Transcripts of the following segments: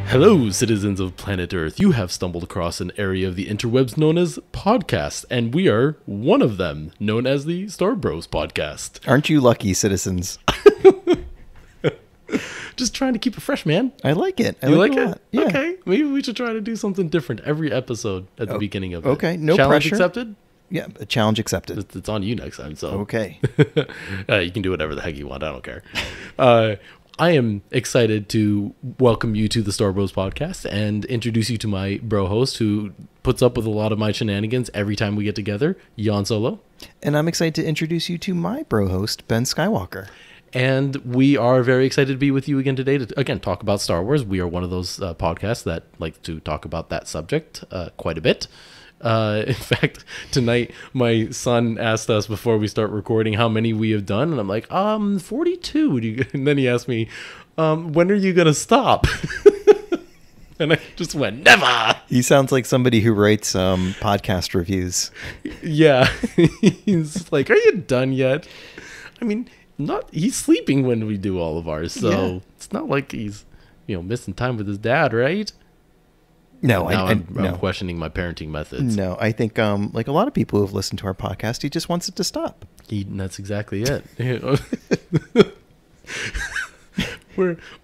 Hello, citizens of planet Earth. You have stumbled across an area of the interwebs known as podcasts, and we are one of them, known as the Star Bros Podcast. Aren't you lucky, citizens? Just trying to keep it fresh, man. I like it. You like a it? lot. Yeah. Okay, maybe we should try to do something different every episode at the beginning of it. Okay, no Challenge pressure. accepted? Yeah, a challenge accepted. It's on you next time, so. Okay. You can do whatever the heck you want. I don't care. I am excited to welcome you to the Star Bros Podcast and introduce you to my bro host who puts up with a lot of my shenanigans every time we get together, Jan Solo. And I'm excited to introduce you to my bro host, Ben Skywalker. And we are very excited to be with you again today to, again, talk about Star Wars. We are one of those podcasts that like to talk about that subject quite a bit. In fact, tonight my son asked us before we start recording how many we have done, and I'm like, 42. And then he asked me, when are you gonna stop? And I just went, never. He sounds like somebody who writes podcast reviews. Yeah. He's like, are you done yet? I mean, he's sleeping when we do all of ours, so Yeah. It's not like he's missing time with his dad, right? No, I'm no. questioning my parenting methods. No, I think like a lot of people who have listened to our podcast, he just wants it to stop. That's exactly it.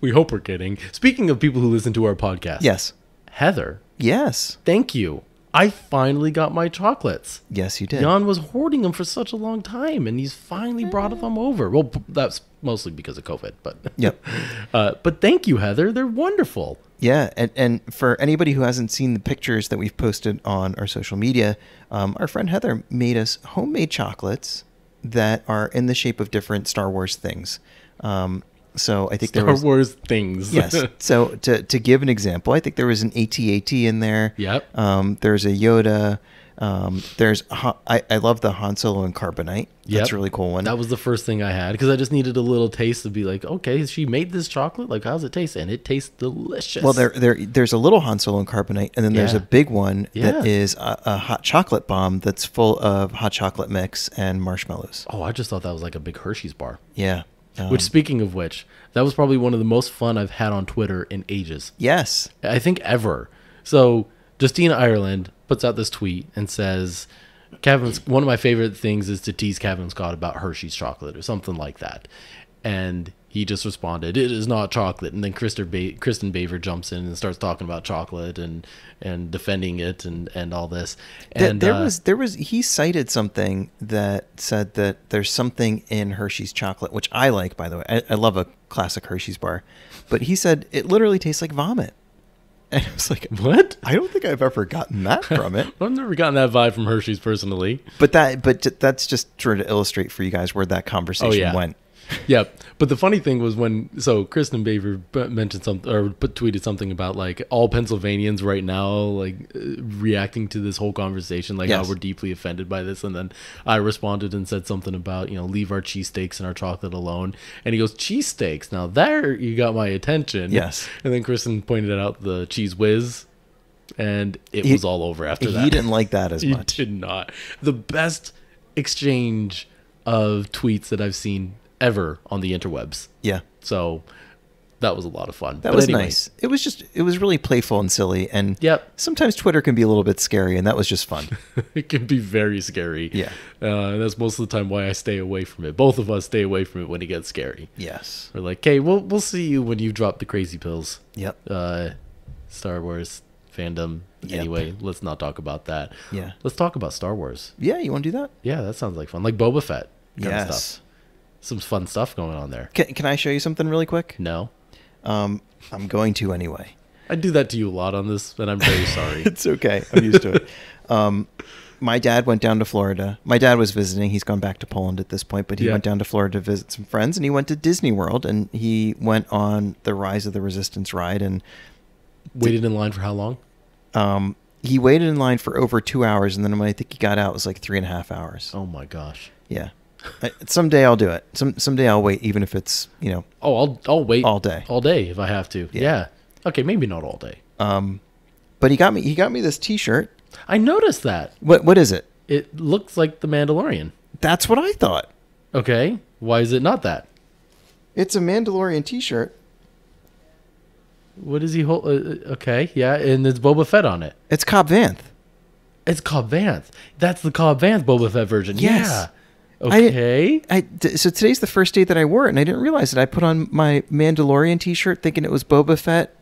We hope we're kidding. Speaking of people who listen to our podcast, Yes. Heather, Yes. thank you. I finally got my chocolates. Yes, you did. Jan was hoarding them for such a long time, and he's finally brought them over. Well, that's mostly because of COVID, but Yep. but thank you, Heather. They're wonderful. Yeah, and for anybody who hasn't seen the pictures that we've posted on our social media, our friend Heather made us homemade chocolates that are in the shape of different Star Wars things. So I think there was Star Wars things. yes. So to give an example, I think there was an AT-AT in there. Yep. There's a Yoda. I love the Han Solo and Carbonite. That's Yep. a really cool one. That was the first thing I had because I just needed a little taste to be like, okay, she made this chocolate. Like, how's it taste? And it tastes delicious. Well, there's a little Han Solo and Carbonite, and then there's Yeah. a big one Yeah. that is a hot chocolate bomb that's full of hot chocolate mix and marshmallows. Oh, I just thought that was like a big Hershey's bar. Yeah. Which, speaking of which, that was probably one of the most fun I've had on Twitter in ages. Yes. I think ever. So Justina Ireland puts out this tweet and says, one of my favorite things is to tease Kevin Scott about Hershey's chocolate or something like that. And he just responded, it is not chocolate. And then Kristen Baver jumps in and starts talking about chocolate and defending it and all this. And there was he cited something that said that there's something in Hershey's chocolate, which I like, by the way. I love a classic Hershey's bar. But he said it literally tastes like vomit. And I was like, what? I don't think I've ever gotten that from it. I've never gotten that vibe from Hershey's personally. But that's just trying to illustrate for you guys where that conversation went. Yeah, but the funny thing was Kristen Baver mentioned something or tweeted something about like all Pennsylvanians right now like reacting to this whole conversation, like Yes. how we're deeply offended by this, and then I responded and said something about leave our cheesesteaks and our chocolate alone, and he goes, cheesesteaks, now there you got my attention. Yes. And then Kristen pointed out the Cheese Whiz, and it was all over after that. He didn't like that as He much. did not. The best exchange of tweets that I've seen ever on the interwebs. Yeah. So that was a lot of fun. That But was anyway, nice. It was really playful and silly. And Yep. sometimes Twitter can be a little bit scary, and that was just fun. It can be very scary. Yeah. And that's most of the time why I stay away from it. Both of us stay away from it when it gets scary. Yes. We're like, hey, we'll see you when you drop the crazy pills. Yep. Star Wars fandom. Yep. Anyway, let's not talk about that. Yeah. Let's talk about Star Wars. Yeah, you want to do that? Yeah, that sounds like fun. Like Boba Fett kind of Yes. stuff. Some fun stuff going on there. Can I show you something really quick? No. I'm going to anyway. I do that to you a lot on this, and I'm very sorry. It's okay. I'm used to it. My dad went down to Florida. My dad was visiting. He's gone back to Poland at this point, but he Yeah. went down to Florida to visit some friends, and he went to Disney World, and he went on the Rise of the Resistance ride, and Waited in line for how long? he waited in line for over 2 hours, and then when I think he got out, it was like 3.5 hours. Oh my gosh. Yeah. Someday I'll do it. Someday I'll wait, even if it's, Oh, I'll wait all day. All day if I have to. Yeah. Okay, maybe not all day. But he got me this T-shirt. I noticed that. What is it? It looks like The Mandalorian. That's what I thought. Okay. Why is it not that? It's a Mandalorian T-shirt. What is he hold? Okay, yeah, and there's Boba Fett on it. It's Cobb Vanth. It's Cobb Vanth. That's the Cobb Vanth Boba Fett version. Yes. Yeah. Okay. So today's the first day that I wore it, and I didn't realize it. I put on my Mandalorian T-shirt thinking it was Boba Fett,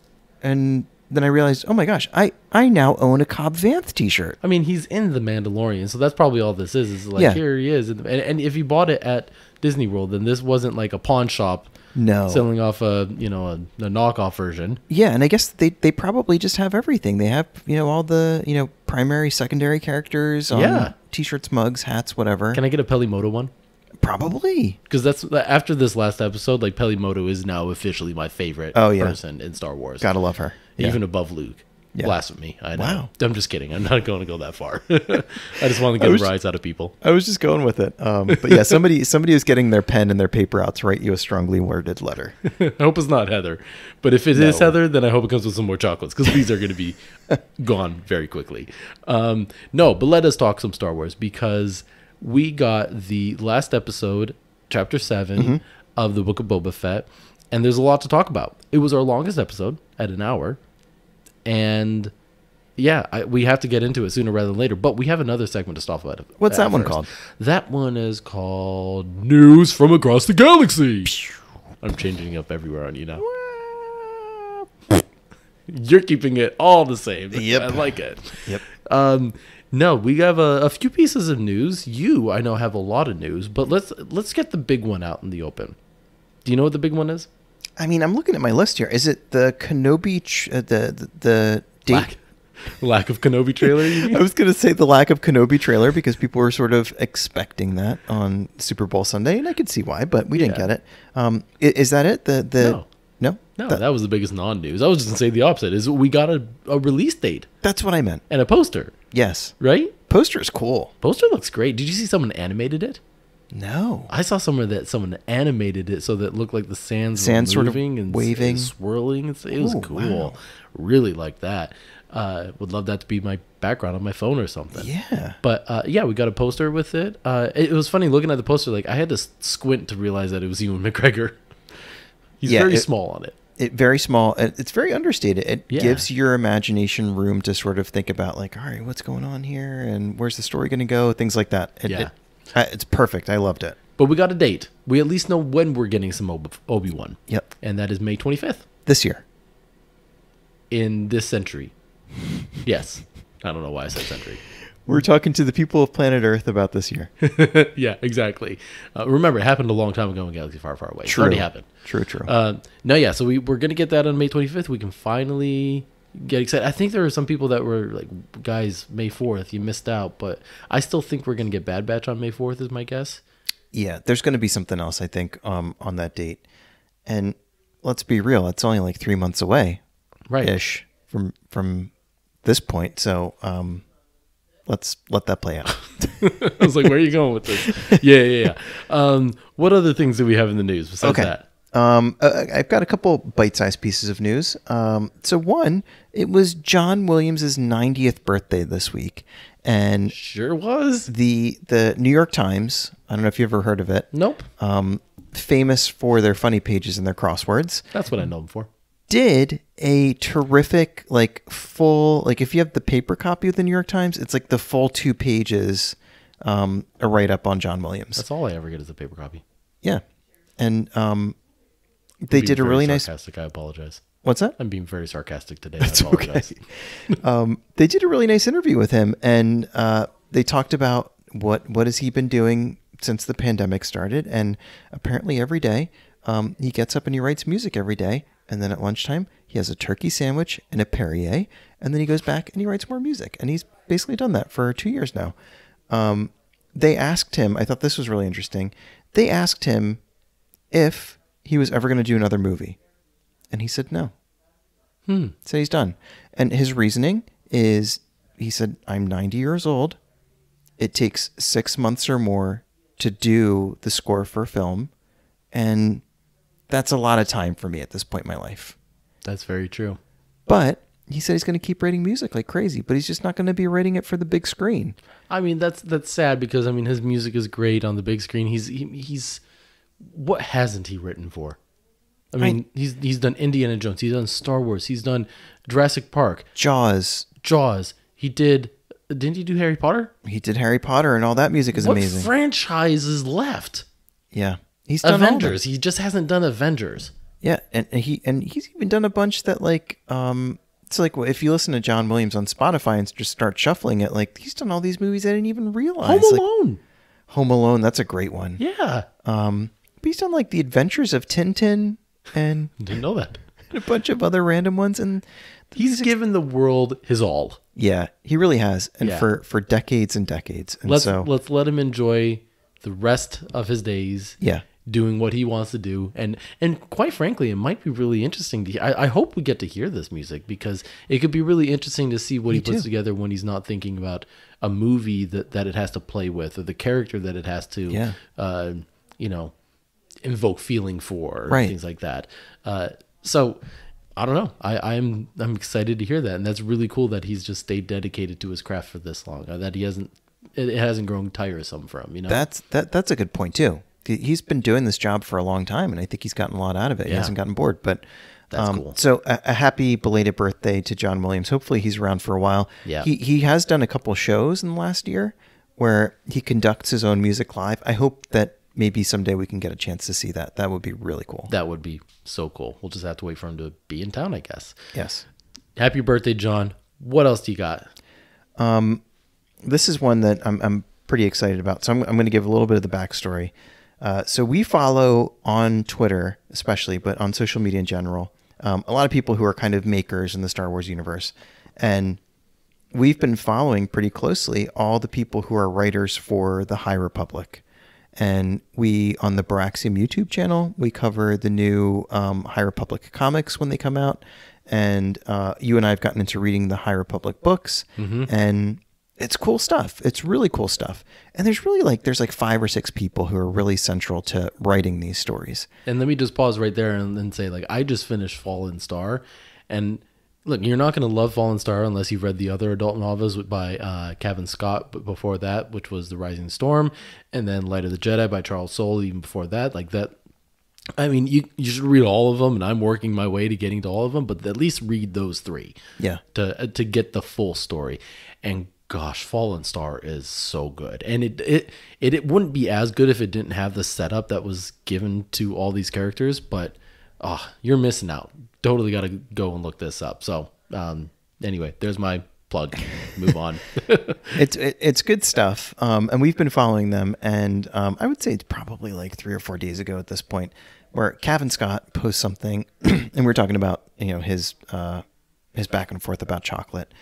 and then I realized, oh my gosh, I now own a Cobb Vanth T-shirt. I mean, he's in the Mandalorian, so that's probably all this is. Is like, Yeah. here he is, and if you bought it at Disney World, then this wasn't like a pawn shop No. selling off a knockoff version. Yeah, and I guess they probably just have everything. They have, all the, primary, secondary characters on Yeah. T-shirts, mugs, hats, whatever. Can I get a Pelimoto one? Probably. Because that's after this last episode, like Pelimoto is now officially my favorite Oh, yeah. person in Star Wars. Gotta love her. Yeah. Even above Luke. Yeah. Blasphemy. I know. Wow. I'm just kidding. I'm not going to go that far. I just want to get a rise out of people. I was just going with it. But yeah, somebody is getting their pen and their paper out to write you a strongly worded letter. I hope it's not Heather. But if it is No. Heather, then I hope it comes with some more chocolates because these are going to be gone very quickly. No, but let us talk some Star Wars because we got the last episode, Chapter 7 of the Book of Boba Fett, and there's a lot to talk about. It was our longest episode at an hour. And yeah, we have to get into it sooner rather than later. But we have another segment to talk about. What's that one first. called? That one is called News from Across the Galaxy. I'm changing up everywhere on you now. You're keeping it all the same. Yep. I like it. Yep. No, we have a few pieces of news. I know, have a lot of news, but let's get the big one out in the open. Do you know what the big one is? I mean, I'm looking at my list here. Is it the Kenobi, the date? Lack of Kenobi trailer, you mean? I was going to say the lack of Kenobi trailer because people were sort of expecting that on Super Bowl Sunday, and I could see why, but we didn't Yeah. get it. Is that it? No? No, that was the biggest non-news. I was just going to say the opposite. Is we got a release date That's what I meant. and a poster, Yes. right? Poster's cool. Poster looks great. Did you see someone animated it? No. I saw someone animated it so that it looked like the sands Sand were sort of moving and waving. and swirling. It was Ooh, cool. wow. Really like that. Would love that to be my background on my phone or something. Yeah. But yeah, we got a poster with it. It was funny looking at the poster. Like I had to squint to realize that it was Ewan McGregor. He's very small on it. Very small. It's very understated. It Yeah. gives your imagination room to sort of think about, like, all right, what's going on here, and where's the story going to go, things like that. It's perfect. I loved it. But we got a date. We at least know when we're getting some Obi-Wan. Yep. And that is May 25th This year. in this century. Yes. I don't know why I said century. We're talking to the people of planet Earth about this year. Yeah, exactly. Remember, it happened a long time ago in Galaxy Far, Far Away. True. It already happened. True. No, yeah, so we're going to get that on May 25th. We can finally get excited. I think there are some people that were like, guys, May 4th, you missed out. But I still think we're going to get Bad Batch on May 4th is my guess. Yeah, there's going to be something else, I think, on that date. And let's be real, it's only like 3 months away, Right. ish, from this point. So let's let that play out. I was like, where are you going with this? Yeah. What other things do we have in the news besides that? I've got a couple bite-sized pieces of news. So one, it was John Williams' 90th birthday this week, and Sure was. the New York Times, I don't know if you ever heard of it, Nope. famous for their funny pages and their crosswords, That's what I know them for. did a terrific, like, full, like, if you have the paper copy of the New York Times, it's like the full 2 pages, a write-up on John Williams. That's all I ever get is a paper copy. Yeah. And they I'm did being a very really nice... sarcastic. I apologize. What's that? I'm being very sarcastic today. That's I apologize. okay. They did a really nice interview with him, and they talked about what has he been doing since the pandemic started. And apparently every day he gets up and he writes music every day. And then at lunchtime, he has a turkey sandwich and a Perrier. And then he goes back and he writes more music. And he's basically done that for 2 years now. They asked him, I thought this was really interesting. They asked him if he was ever going to do another movie. And he said no. So he's done. And his reasoning is, he said, I'm 90 years old. It takes 6 months or more to do the score for a film. And that's a lot of time for me at this point in my life. That's very true. But he said he's going to keep writing music like crazy, but he's just not going to be writing it for the big screen. I mean, that's sad because I mean his music is great on the big screen. He's what hasn't he written for? I mean, he's done Indiana Jones, he's done Star Wars, he's done Jurassic Park, Jaws. He didn't he do Harry Potter? He did Harry Potter, and all that music is What amazing. franchise is left? Yeah, he's done all of them. Avengers. He just hasn't done Avengers. Yeah, and he's even done a bunch that like it's like if you listen to John Williams on Spotify and just start shuffling it, like he's done all these movies I didn't even realize. Home Like, Alone. Home Alone, that's a great one. Yeah. But he's done like The Adventures of Tintin and Didn't know that. a bunch of other random ones, and He's given the world his all. yeah, he really has, and Yeah. for decades and decades. And Let's so let him enjoy the rest of his days. yeah, Doing what he wants to do, and quite frankly, it might be really interesting to. I hope we get to hear this music, because it could be really interesting to see what he puts too. together when he's not thinking about a movie that it has to play with, or the character that it has to, Yeah. invoke feeling for, or Right. things like that. So I don't know. I'm excited to hear that, and that's really cool that he's just stayed dedicated to his craft for this long. That he hasn't. It hasn't grown tiresome for him. that's a good point too. He's been doing this job for a long time, and I think he's gotten a lot out of it. He Yeah. hasn't gotten bored, but That's cool. So a happy belated birthday to John Williams. Hopefully he's around for a while. Yeah. He has done a couple shows in the last year where he conducts his own music live. I hope that maybe someday we can get a chance to see that. That would be really cool. That would be so cool. We'll just have to wait for him to be in town, I guess. Yes. Happy birthday, John. What else do you got? This is one that I'm pretty excited about. So I'm going to give a little bit of the backstory. So we follow on Twitter, especially, but on social media in general, a lot of people who are kind of makers in the Star Wars universe. And we've been following pretty closely all the people who are writers for the High Republic. And we, on the Baraxium YouTube channel, we cover the new High Republic comics when they come out. And you and I have gotten into reading the High Republic books. And it's cool stuff. It's really cool stuff. And there's like 5 or 6 people who are really central to writing these stories. And let me just pause right there and then say, like, I just finished Fallen Star. And look, you're not going to love Fallen Star unless you've read the other adult novels by Kevin Scott before that, which was The Rising Storm, and then Light of the Jedi by Charles Soule even before that. Like that. I mean, you should read all of them, and I'm working my way to getting to all of them, but at least read those 3 Yeah. to get the full story. And gosh, Fallen Star is so good. And it wouldn't be as good if it didn't have the setup that was given to all these characters, but you're missing out. Totally got to go and look this up. So anyway, there's my plug. Move on. It's good stuff. And we've been following them. And I would say it's probably like 3 or 4 days ago at this point where Kevin Scott posts something and we're talking about, his back and forth about chocolate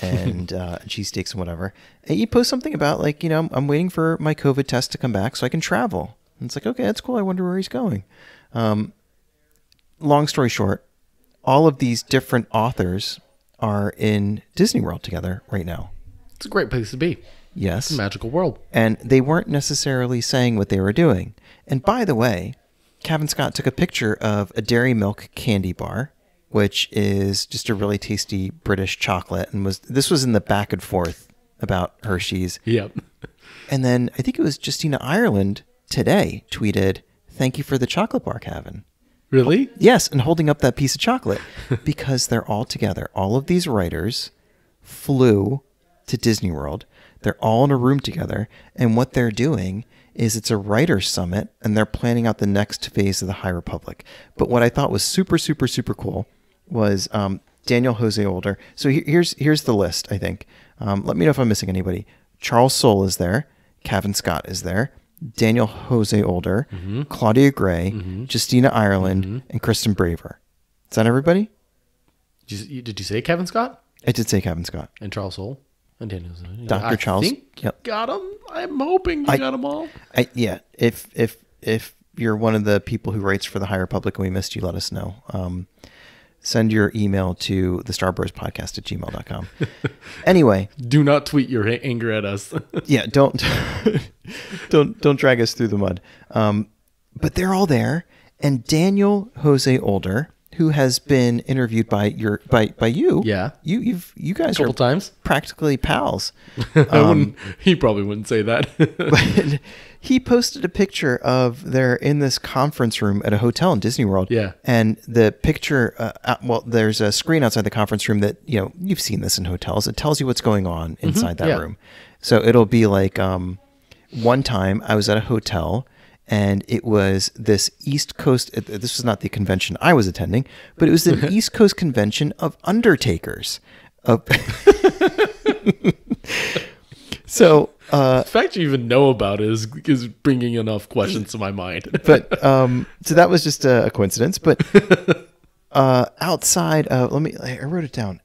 and cheesesteaks and whatever. And he posts something about like, I'm waiting for my COVID test to come back so I can travel. And it's like, okay, that's cool. I wonder where he's going. Long story short, all of these different authors are in Disney World together right now. It's a great place to be. Yes. It's a magical world. And they weren't necessarily saying what they were doing. And by the way, Kevin Scott took a picture of a Dairy Milk candy bar, which is just a really tasty British chocolate, and this was in the back and forth about Hershey's. Yep. And then I think it was Justina Ireland today tweeted, "Thank you for the chocolate bar, Kevin." Really? Yes, and holding up that piece of chocolate because they're all together. All of these writers flew to Disney World. They're all in a room together, and what they're doing is it's a writer's summit, and they're planning out the next phase of the High Republic. But what I thought was super, super, super cool was Daniel Jose Older. So here's the list, I think. Let me know if I'm missing anybody. Charles Soule is there. Kevin Scott is there. Daniel Jose Older, Claudia Gray, Justina Ireland, and Kristen Braver. Is that everybody? Did you say Kevin Scott? I did say Kevin Scott. And Charles Soule? And Daniel. Dr. Charles. I think Yep. got them. I'm hoping you got them all. Yeah. If you're one of the people who writes for the High Republic and we missed you, let us know. Send your email to thestarburstpodcast@gmail.com. Anyway. Do not tweet your anger at us. Yeah, don't drag us through the mud. But they're all there. And Daniel Jose Older, who has been interviewed by you. Yeah. You guys couple are times. practically pals. He probably wouldn't say that. But he posted a picture of they're in this conference room at a hotel in Disney World. Yeah. And the picture, there's a screen outside the conference room that, you've seen this in hotels. It tells you what's going on inside that yeah. room. So it'll be like, one time I was at a hotel and it was this East Coast, this was not the convention I was attending, but it was the East Coast convention of undertakers. So, the fact you even know about it is bringing enough questions to my mind. But so that was just a coincidence. But outside of, I wrote it down.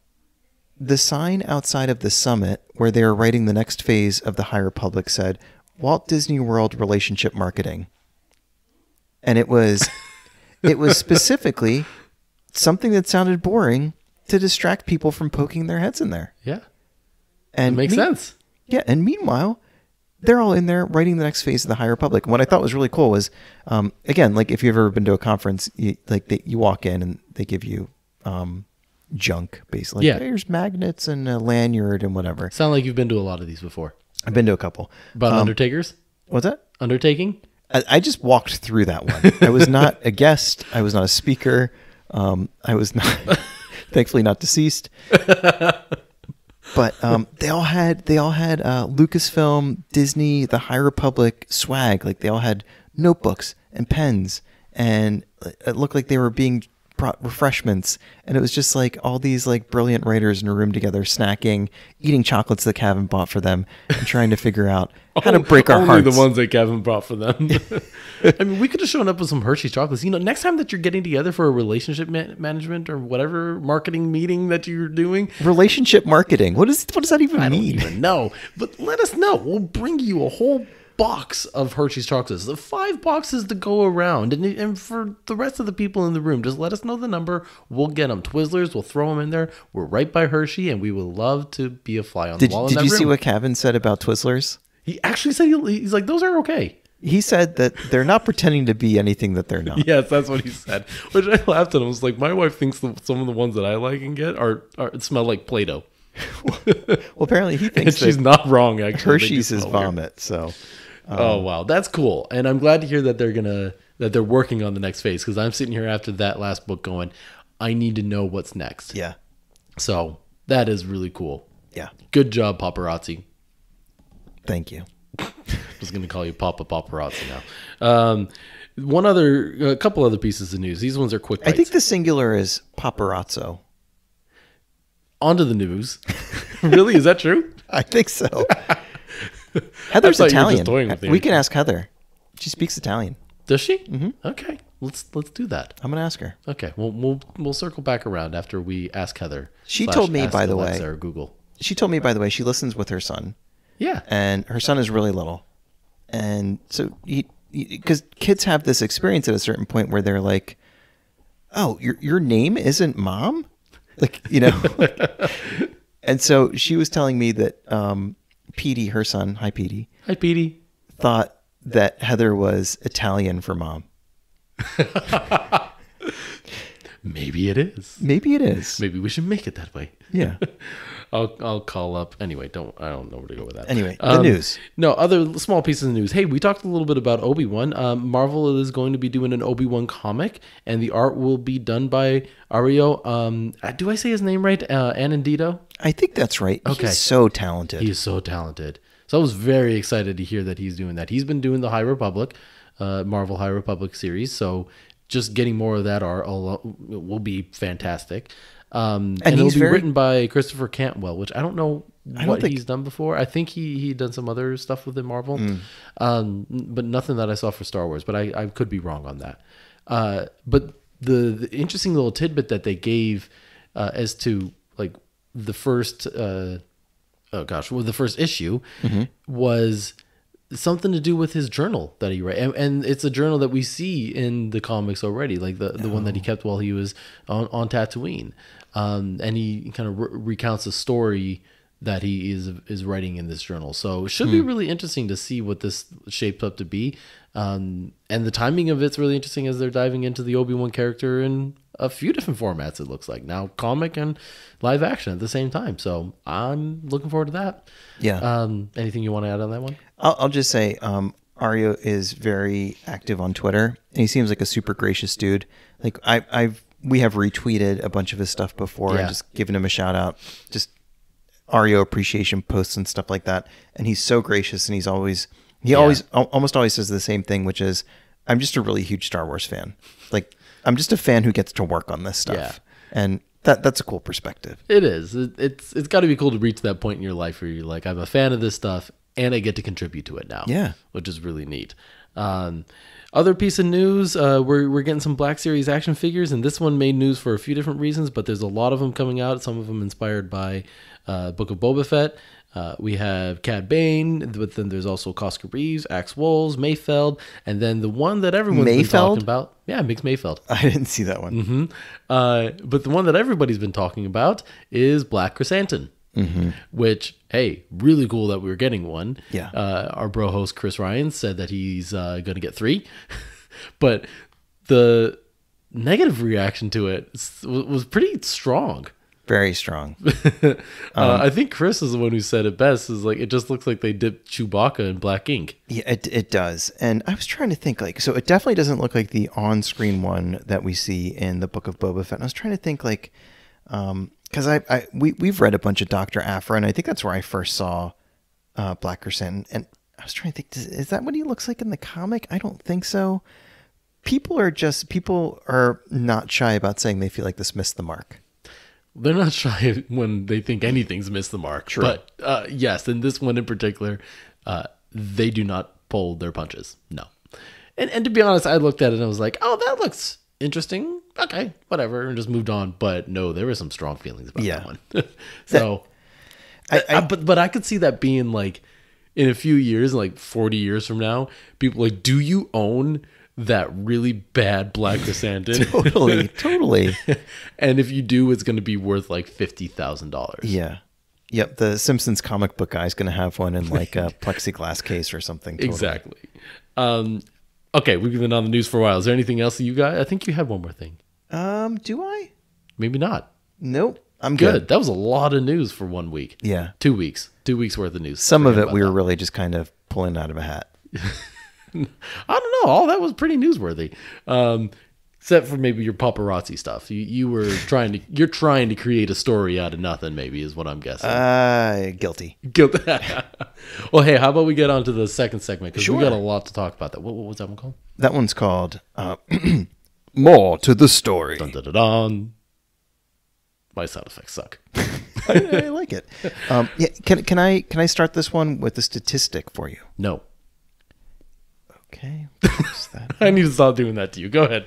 The sign outside of the summit where they were writing the next phase of the High Republic said Walt Disney World Relationship Marketing, and it was specifically something that sounded boring to distract people from poking their heads in there. Yeah, and it makes sense. Yeah, and meanwhile, they're all in there writing the next phase of the High Republic. And what I thought was really cool was, again, like if you've ever been to a conference, you walk in and they give you junk, basically. Yeah. There's magnets and a lanyard and whatever. Sound like you've been to a lot of these before. I've been to a couple. About undertakers? What's that? Undertaking? I just walked through that one. I was not a guest. I was not a speaker. I was not, thankfully, not deceased. But they all had Lucasfilm, Disney, the High Republic swag. Like they all had notebooks and pens, and it looked like they were being brought refreshments. And it was just like all these like brilliant writers in a room together, snacking, eating chocolates that Kevin bought for them, and trying to figure out how to break our only hearts. Only the ones that Kevin brought for them. I mean, we could have shown up with some Hershey's chocolates. Next time that you're getting together for a relationship management or whatever marketing meeting that you're doing. Relationship marketing. What does that even mean? I don't even know. But let us know. We'll bring you a whole box of Hershey's chocolates. The 5 boxes to go around. And for the rest of the people in the room, just let us know the number. We'll get them. Twizzlers, we'll throw them in there. We're right by Hershey, and we would love to be a fly on the wall in that room. Did you see what Kevin said about Twizzlers? He actually said he's like, those are okay. He said that they're not pretending to be anything that they're not. Yes, that's what he said. Which I laughed at him. I was like, my wife thinks some of the ones that I like and get are smell like Play-Doh. Well, apparently he thinks she's not wrong. Actually, Hershey's is vomit. So, oh wow, that's cool. And I'm glad to hear that they're working on the next phase, because I'm sitting here after that last book going, I need to know what's next. Yeah. So that is really cool. Yeah. Good job, paparazzi. Thank you. I was going to call you Papa Paparazzi now. A couple other pieces of news. These ones are quick bites. I think the singular is paparazzo. On to the news. Really? Is that true? I think so. Heather's Italian. We can ask Heather. She speaks Italian. Does she? Mm-hmm. Okay. Let's do that. I'm gonna ask her. Okay. We'll circle back around after we ask Heather. She told me, by the way, or Google. She told me, by the way, she listens with her son. Yeah. And her son is really little. And so, because kids have this experience at a certain point where they're like, oh, your name isn't Mom? Like, And so she was telling me that Petey, her son, hi Petey. Hi Petey. Thought that Heather was Italian for mom. Maybe it is. Maybe it is. Maybe we should make it that way. Yeah. I'll call up. Anyway, I don't know where to go with that. Anyway, the news. No, other small pieces of news. Hey, we talked a little bit about Obi-Wan. Marvel is going to be doing an Obi-Wan comic, and the art will be done by Ario. Do I say his name right? Anindito? I think that's right. Okay. He's so talented. He's so talented. So I was very excited to hear that he's doing that. He's been doing the High Republic, Marvel High Republic series. So just getting more of that art will be fantastic. And it'll be written by Christopher Cantwell, which I don't know what he's done before. I think he done some other stuff within Marvel, but nothing that I saw for Star Wars. But I could be wrong on that. But the interesting little tidbit that they gave as to like the first the first issue was something to do with his journal that he wrote, and it's a journal that we see in the comics already, like the one that he kept while he was on Tatooine, and he kind of recounts a story that he is writing in this journal. So it should be really interesting to see what this shapes up to be. And the timing of it's really interesting as they're diving into the Obi-Wan character in a few different formats, it looks like. Now comic and live action at the same time. So I'm looking forward to that. Yeah. Anything you want to add on that one? I'll just say Ario is very active on Twitter, and he seems like a super gracious dude. Like we have retweeted a bunch of his stuff before and just given him a shout out. Just Ario appreciation posts and stuff like that. And he's so gracious, and he almost always says the same thing, which is, I'm just a really huge Star Wars fan. Like, I'm just a fan who gets to work on this stuff. Yeah. And that's a cool perspective. It is. It's got to be cool to reach that point in your life where you're like, I'm a fan of this stuff and I get to contribute to it now. Yeah. Which is really neat. Other piece of news, we're getting some Black Series action figures, and this one made news for a few different reasons, but there's a lot of them coming out, some of them inspired by Book of Boba Fett. We have Cad Bane, but then there's also Cosca Reeves, Axe Woles, Mayfeld, and then the one that everyone's been talking about. Yeah, Mix Mayfeld. I didn't see that one. Mm-hmm. But the one that everybody's been talking about is Black Chrysanthemum. Mm-hmm. Which, hey, really cool that we were getting one. Yeah. Our bro host Chris Ryan said that he's going to get 3, but the negative reaction to it was pretty strong. Very strong. I think Chris is the one who said it best. Is like, it just looks like they dipped Chewbacca in black ink. Yeah, it does. And I was trying to think, like, so it definitely doesn't look like the on-screen one that we see in the Book of Boba Fett. And I was trying to think, like, because we've read a bunch of Dr. Aphra, and I think that's where I first saw Black Chrysanthemum. And I was trying to think, is that what he looks like in the comic? I don't think so. People are not shy about saying they feel like this missed the mark. They're not shy when they think anything's missed the mark. True. But yes, in this one in particular, they do not pull their punches. No. And to be honest, I looked at it and I was like, oh, that looks interesting. Okay, whatever, and just moved on. But no, there were some strong feelings about that one. So, but I could see that being like, in a few years, like 40 years from now, people like, do you own that really bad Black Chrysanthemum? Totally. And if you do, it's going to be worth like $50,000. Yeah. Yep. The Simpsons comic book guy is going to have one in like a plexiglass case or something. Totally. Exactly. Okay, we've been on the news for a while. Is there anything else that you got? I think you had one more thing. Do I? Maybe not. Nope. I'm good. That was a lot of news for 1 week. Yeah. 2 weeks. 2 weeks worth of news. Some of it we were really just kind of pulling out of a hat. I don't know. All that was pretty newsworthy, except for maybe your paparazzi stuff. You're trying to create a story out of nothing. Maybe is what I'm guessing. Guilty. Well, hey, how about we get on to the second segment because Sure. we got a lot to talk about. That. What was that one called? That one's called More to the Story. Dun, dun, dun, dun. My sound effects suck. I like it. Yeah, can I start this one with a statistic for you? No. Okay. I need to stop doing that to you. Go ahead.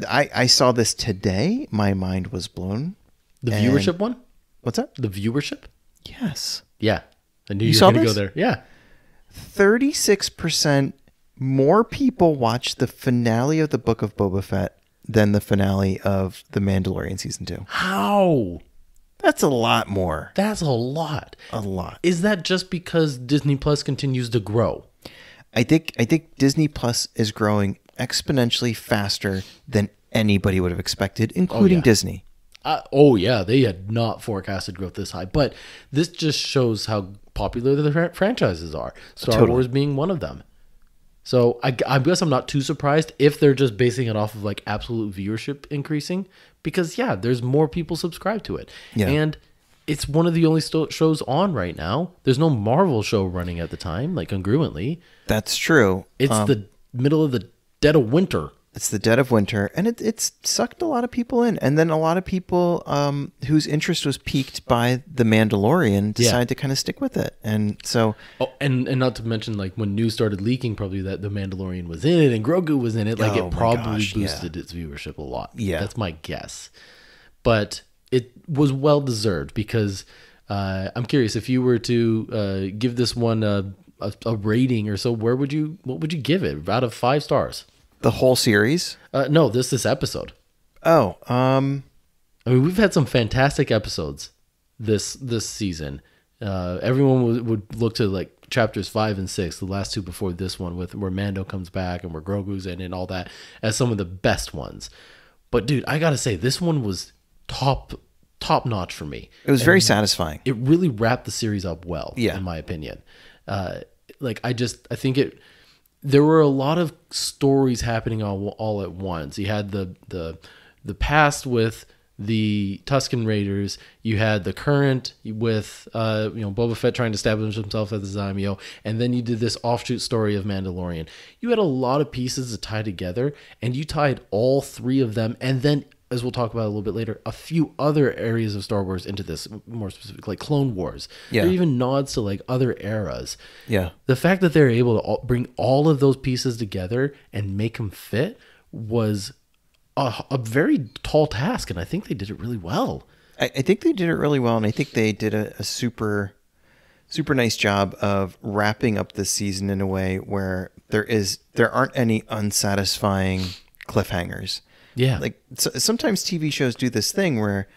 I saw this today. My mind was blown. The viewership one? What's that? The viewership? Yes. Yeah. I knew you saw were going to this? go there. Yeah. 36% more people watched the finale of the Book of Boba Fett than the finale of The Mandalorian Season 2. How? That's a lot more. That's a lot. A lot. Is that just because Disney Plus continues to grow? I think Disney Plus is growing exponentially faster than anybody would have expected, including Disney. Yeah, they had not forecasted growth this high, but this just shows how popular the franchises are. Star Wars being one of them. So I guess I'm not too surprised if they're just basing it off of like absolute viewership increasing, because there's more people subscribed to it. Yeah. And it's one of the only shows on right now. There's no Marvel show running at the time, like congruently. That's true. It's the middle of the dead of winter. It's the dead of winter, and it's sucked a lot of people in. And then a lot of people whose interest was piqued by The Mandalorian decided to kind of stick with it. And so... Oh, and not to mention, like, when news started leaking, probably that The Mandalorian was in it and Grogu was in it, like, it probably boosted its viewership a lot. Yeah. That's my guess. But it was well-deserved because I'm curious, if you were to give this one a rating or so, what would you give it out of 5 stars? The whole series? No, this episode. Oh, I mean, we've had some fantastic episodes. this season. Everyone would look to like chapters 5 and 6, the last two before this one, with where Mando comes back and where Grogu's in and all that, as some of the best ones. But dude, I gotta say, this one was top notch for me. It was very satisfying. It really wrapped the series up well, Yeah. in my opinion. I think there were a lot of stories happening all at once. You had the past with the Tusken Raiders. You had the current with Boba Fett trying to establish himself as a daimyo, and then you did this offshoot story of Mandalorian. You had a lot of pieces to tie together, and you tied all three of them, and then, as we'll talk about a little bit later, a few other areas of Star Wars into this, more specific, like Clone Wars. Yeah. There are even nods to like other eras. Yeah. The fact that they're able to bring all of those pieces together and make them fit was a very tall task, and I think they did it really well. I think they did it really well, and I think they did a super nice job of wrapping up this season in a way where there aren't any unsatisfying cliffhangers. Yeah. Like sometimes TV shows do this thing where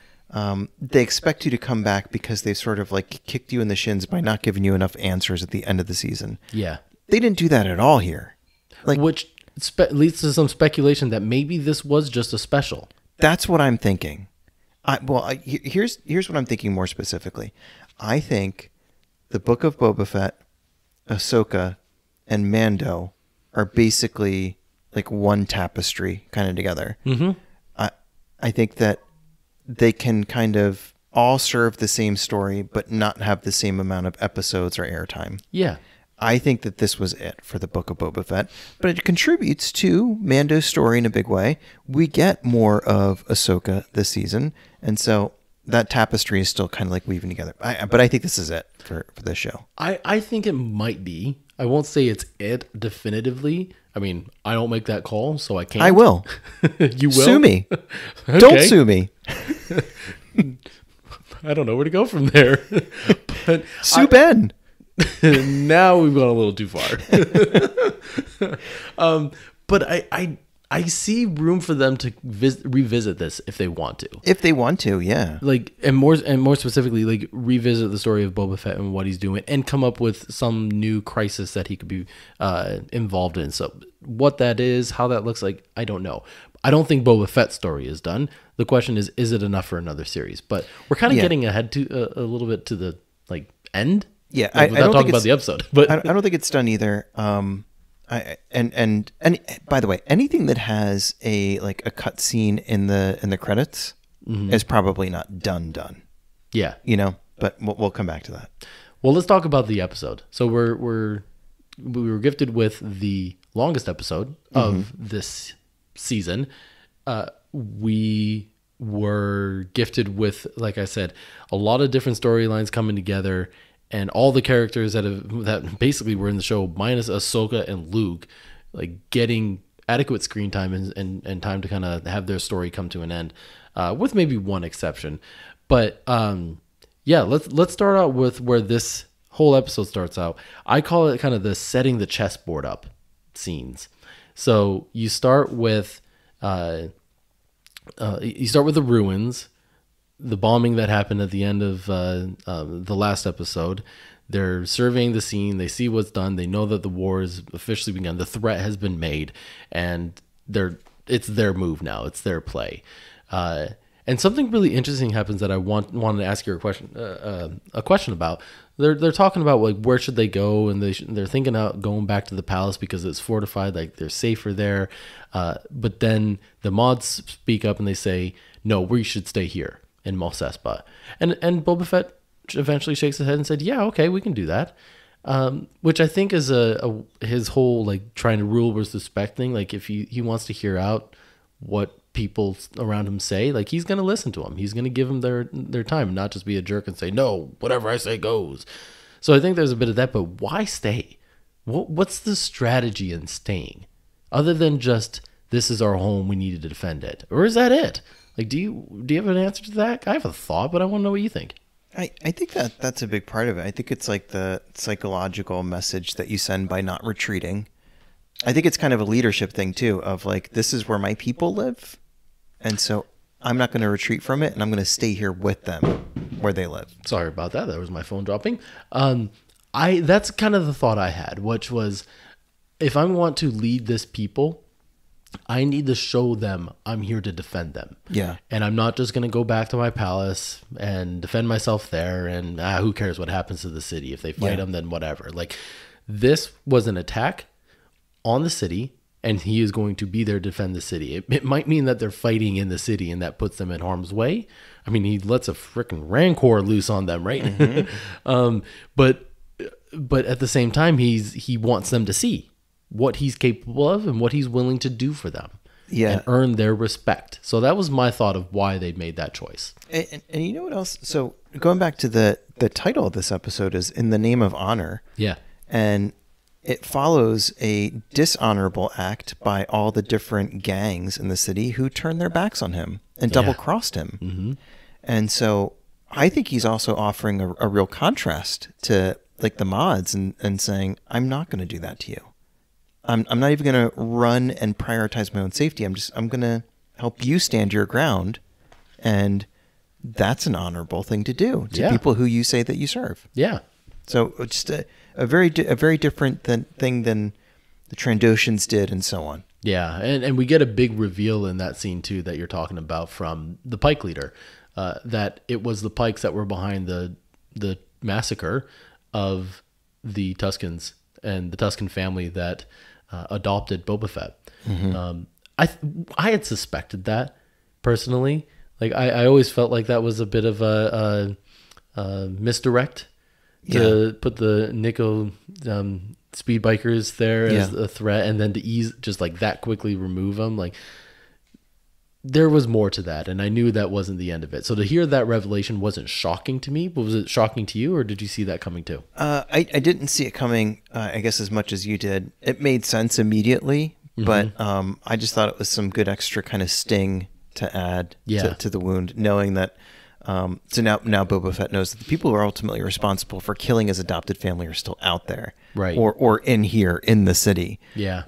they expect you to come back because they've sort of like kicked you in the shins by not giving you enough answers at the end of the season. Yeah. They didn't do that at all here. Like, which leads to some speculation that maybe this was just a special. that's what I'm thinking. Here's what I'm thinking more specifically. I think the Book of Boba Fett, Ahsoka, and Mando are basically like one tapestry kind of together. Mm-hmm. I think that they can kind of all serve the same story, but not have the same amount of episodes or airtime. Yeah. I think that this was it for the Book of Boba Fett, but it contributes to Mando's story in a big way. We get more of Ahsoka this season, and so that tapestry is still kind of like weaving together. But I think this is it for this show. I think it might be. I won't say it's it definitively. I mean, I don't make that call, so I can't. I will. You will? Sue me. Okay. Don't sue me. I don't know where to go from there. But Sue Ben. now we've gone a little too far. But I see room for them to revisit this if they want to. If they want to, yeah. Like, and more specifically, like, revisit the story of Boba Fett and what he's doing, and come up with some new crisis that he could be involved in. So what that is, how that looks like, I don't know. I don't think Boba Fett's story is done. The question is it enough for another series? But we're kind of getting ahead to a little bit to the like end. Yeah, Like, without talking about the episode. But I don't think it's done either. And by the way, anything that has a cut scene in the credits is probably not done. yeah. But we'll come back to that. Well, let's talk about the episode. So we were gifted with the longest episode of this season. We were gifted with, like I said, a lot of different storylines coming together, and all the characters that basically were in the show, minus Ahsoka and Luke, like getting adequate screen time and time to kind of have their story come to an end, with maybe one exception. But yeah, let's start out with where this whole episode starts out. I call it kind of the setting the chessboard up scenes. So you start with the ruins, the bombing that happened at the end of the last episode. They're surveying the scene. They see what's done. They know that the war has officially begun. The threat has been made, and it's their move now. It's their play. And something really interesting happens that I wanted to ask you a question about. They're talking about like where should they go, and they're thinking out going back to the palace because it's fortified, like they're safer there. But then the mods speak up and they say, no, we should stay here in Mos Espa. And Boba Fett eventually shakes his head and said, yeah, okay, we can do that. Which I think is his whole like trying to rule versus respect thing. Like if he wants to hear out what people around him say, like he's going to listen to them. He's going to give them their time, not just be a jerk and say, no, whatever I say goes. So I think there's a bit of that, but why stay? What's the strategy in staying other than just, this is our home, we needed to defend it? Or is that it? Like, do you have an answer to that? I have a thought, but I want to know what you think. I think that's a big part of it. I think it's like the psychological message that you send by not retreating. I think it's kind of a leadership thing too, of like, this is where my people live, and so I'm not going to retreat from it, and I'm going to stay here with them. where they live. Sorry about that. That was my phone dropping. That's kind of the thought I had, which was, if I want to lead this people, I need to show them I'm here to defend them. Yeah. And I'm not just going to go back to my palace and defend myself there. And who cares what happens to the city? If they fight them, then whatever. Like, this was an attack on the city, and he is going to be there to defend the city. It might mean that they're fighting in the city, and that puts them in harm's way. I mean, he lets a freaking rancor loose on them, right? Mm-hmm. But at the same time, he wants them to see what he's capable of and what he's willing to do for them. Yeah. And earn their respect. So that was my thought of why they made that choice. And you know what else? So going back to the title of this episode is In the Name of Honor. Yeah. And it follows a dishonorable act by all the different gangs in the city who turned their backs on him and double-crossed him. Mm-hmm. And so I think he's also offering a real contrast to like the mods and saying, I'm not going to do that to you. I'm not even going to run and prioritize my own safety. I'm going to help you stand your ground. And that's an honorable thing to do to people who you say that you serve. Yeah. So just a very different thing than the Trandoshans did and so on. Yeah. And we get a big reveal in that scene too, that you're talking about from the Pike leader, that it was the Pikes that were behind the massacre of the Tuskens and the Tusken family that adopted Boba Fett. Mm-hmm. I had suspected that personally. Like I always felt like that was a bit of a misdirect to put the Nico speed bikers there as a threat, and then to just like that quickly remove them. Like, there was more to that, and I knew that wasn't the end of it. So to hear that revelation wasn't shocking to me, but was it shocking to you, or did you see that coming too? I didn't see it coming, I guess, as much as you did. It made sense immediately, but I just thought it was some good extra kind of sting to add to the wound, knowing that so now Boba Fett knows that the people who are ultimately responsible for killing his adopted family are still out there, right? Or in here in the city. Yeah.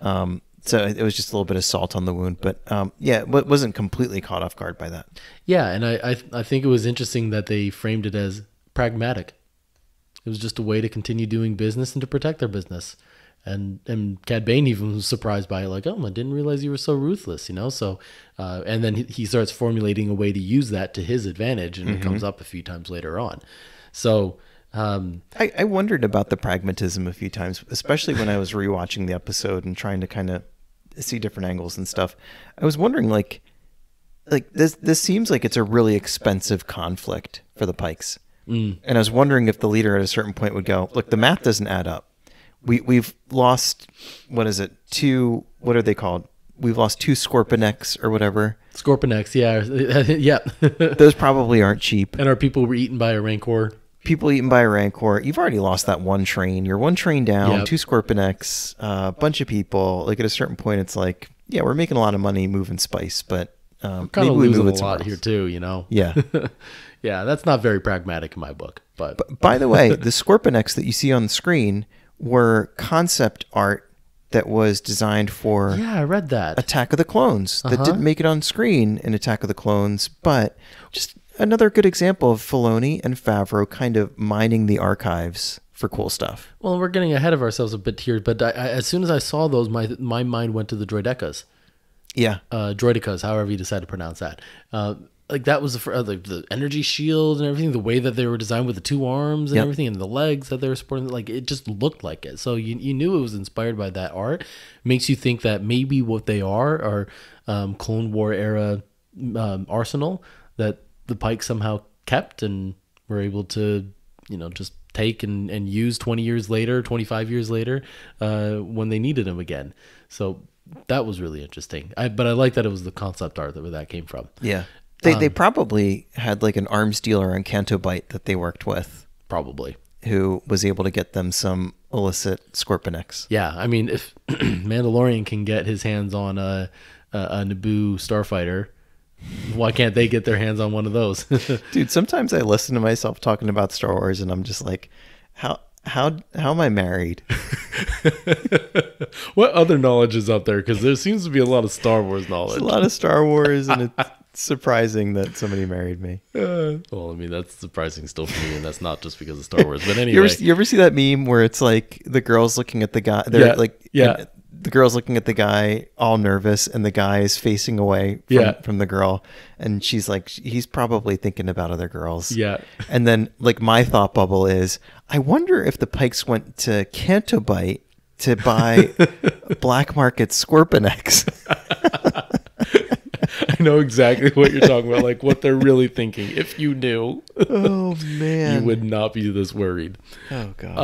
So it was just a little bit of salt on the wound, but wasn't completely caught off guard by that. Yeah, and I think it was interesting that they framed it as pragmatic. It was just a way to continue doing business and to protect their business. And Cad Bane even was surprised by it, like, oh, I didn't realize you were so ruthless, you know? So, and then he starts formulating a way to use that to his advantage, and it comes up a few times later on. So, I wondered about the pragmatism a few times, especially when I was rewatching the episode and trying to kind of see different angles and stuff. I was wondering, like this seems like it's a really expensive conflict for the Pikes. And I was wondering if the leader at a certain point would go, look, the math doesn't add up. We've lost, what is it? What are they called? We've lost 2 Scorponeks or whatever. Scorponeks, yeah. Yeah. Those probably aren't cheap. And our people were eaten by a Rancor. People eaten by a Rancor. You've already lost that one train. You're one train down, 2 Scorponeks, a bunch of people. Like, at a certain point, it's like, yeah, we're making a lot of money moving spice, but maybe we move it a lot here too, you know? Yeah. Yeah, that's not very pragmatic in my book. But by the way, the Scorponeks that you see on the screen were concept art that was designed for I read that Attack of the Clones that didn't make it on screen in Attack of the Clones, but just another good example of Filoni and Favreau kind of mining the archives for cool stuff. Well, we're getting ahead of ourselves a bit here, but as soon as I saw those, my mind went to the Droidekas. Yeah. Droidekas, however you decide to pronounce that. Like, that was the energy shield and everything, the way that they were designed with the 2 arms and everything, and the legs that they were supporting. Like, it just looked like it. So you knew it was inspired by that art. Makes you think that maybe what they are Clone War era arsenal that the Pike somehow kept and were able to, just take and use 20 years later, 25 years later, when they needed them again. So that was really interesting. But I like that it was the concept art where that came from. Yeah. They probably had like an arms dealer on Canto Bight that they worked with. Probably. Who was able to get them some illicit Scorponeks. Yeah, I mean, if Mandalorian can get his hands on a Naboo starfighter, why can't they get their hands on one of those? Dude, sometimes I listen to myself talking about Star Wars and I'm just like, how am I married? What other knowledge is up there? Because there seems to be a lot of Star Wars knowledge. There's a lot of Star Wars, and surprising that somebody married me. Well, I mean, that's surprising still for me, and that's not just because of Star Wars. But anyway, You ever see that meme where it's like the girls looking at the guy? They're the girl's looking at the guy all nervous, and the guy is facing away from the girl, and she's like, he's probably thinking about other girls. Yeah. And then like my thought bubble is, I wonder if the Pikes went to Canto Bite to buy black market Scorpinex. I know exactly what you're talking about, like what they're really thinking. If you knew, Oh man, you would not be this worried. Oh gosh.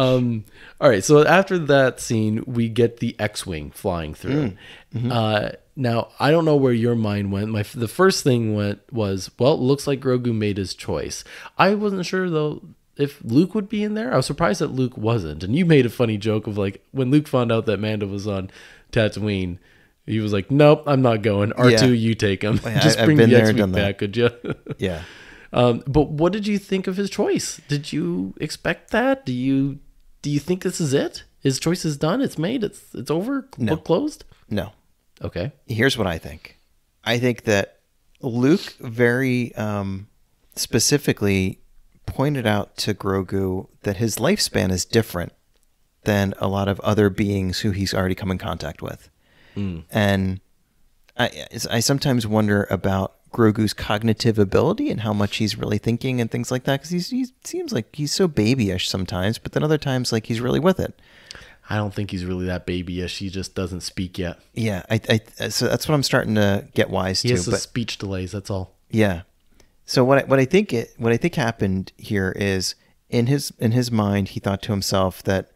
All right, so after that scene, we get the X-wing flying through. Now, I don't know where your mind went. The first thing was, well, it looks like Grogu made his choice. I wasn't sure though if Luke would be in there. I was surprised that Luke wasn't. And you made a funny joke of like when Luke found out that Mando was on Tatooine, he was like, "Nope, I'm not going. R2, you take him. Just bring the X-wing back, could you?" Yeah. But what did you think of his choice? Did you expect that? Do you think this is it? His choice is done. It's made. It's over. No. Book closed. No. Okay. Here's what I think. I think that Luke very specifically pointed out to Grogu that his lifespan is different than a lot of other beings who he's already come in contact with. And I sometimes wonder about Grogu's cognitive ability and how much he's really thinking and things like that, because he seems like he's so babyish sometimes, but then other times like he's really with it. I don't think he's really that babyish. He just doesn't speak yet. Yeah, so that's what I'm starting to get wise to. He has speech delays. That's all. Yeah. So what I think happened here is in his mind he thought to himself that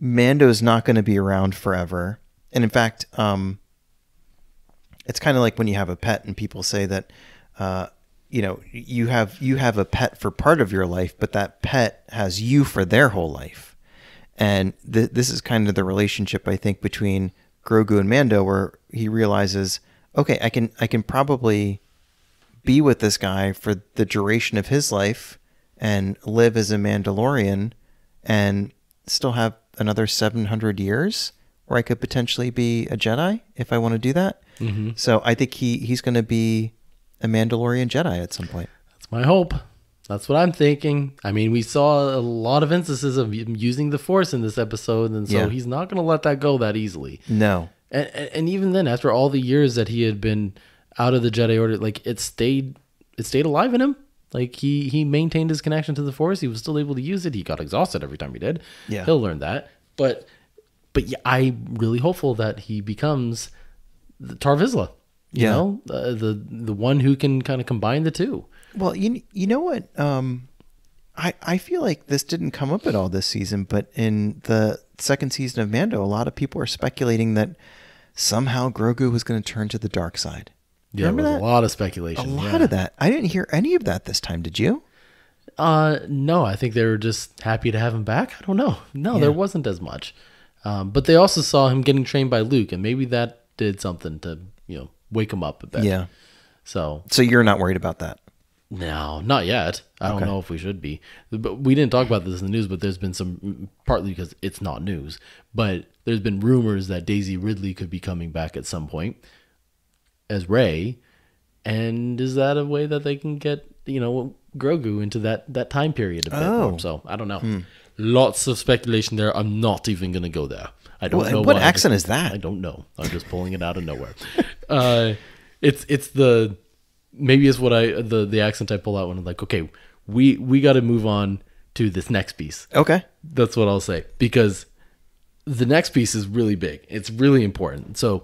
Mando's not going to be around forever, and in fact, it's kind of like when you have a pet and people say that, you have a pet for part of your life, but that pet has you for their whole life. And this is kind of the relationship, I think, between Grogu and Mando, where he realizes, okay, I can probably be with this guy for the duration of his life and live as a Mandalorian and still have another 700 years where I could potentially be a Jedi if I want to do that. Mm-hmm. So I think he's going to be a Mandalorian Jedi at some point. That's my hope. That's what I'm thinking. I mean, we saw a lot of instances of him using the Force in this episode, and so he's not going to let that go that easily. No. And even then, after all the years that he had been out of the Jedi Order, like it stayed alive in him. Like he maintained his connection to the Force. He was still able to use it. He got exhausted every time he did. Yeah. He'll learn that. But yeah, I'm really hopeful that he becomes the Tar Vizsla. You know, the one who can kind of combine the two. Well, you know what? I feel like this didn't come up at all this season, but in the second season of Mando, a lot of people are speculating that somehow Grogu was going to turn to the dark side. Yeah, there was a lot of speculation. A lot of that. I didn't hear any of that this time. Did you? No, I think they were just happy to have him back. I don't know. No, there wasn't as much. But they also saw him getting trained by Luke, and maybe that did something to, wake him up a bit. Yeah. So you're not worried about that? No, not yet. I don't know if we should be. But we didn't talk about this in the news, but there's been some, partly because it's not news, but there's been rumors that Daisy Ridley could be coming back at some point as Rey. And is that a way that they can get, Grogu into that time period a bit more? So I don't know. Lots of speculation there. I'm not even going to go there. I don't know what accent is that. I don't know. I'm just pulling it out of nowhere. It's the maybe it's what the accent I pull out when I'm like, okay, we got to move on to this next piece. Okay, that's what I'll say, because the next piece is really big. It's really important. So,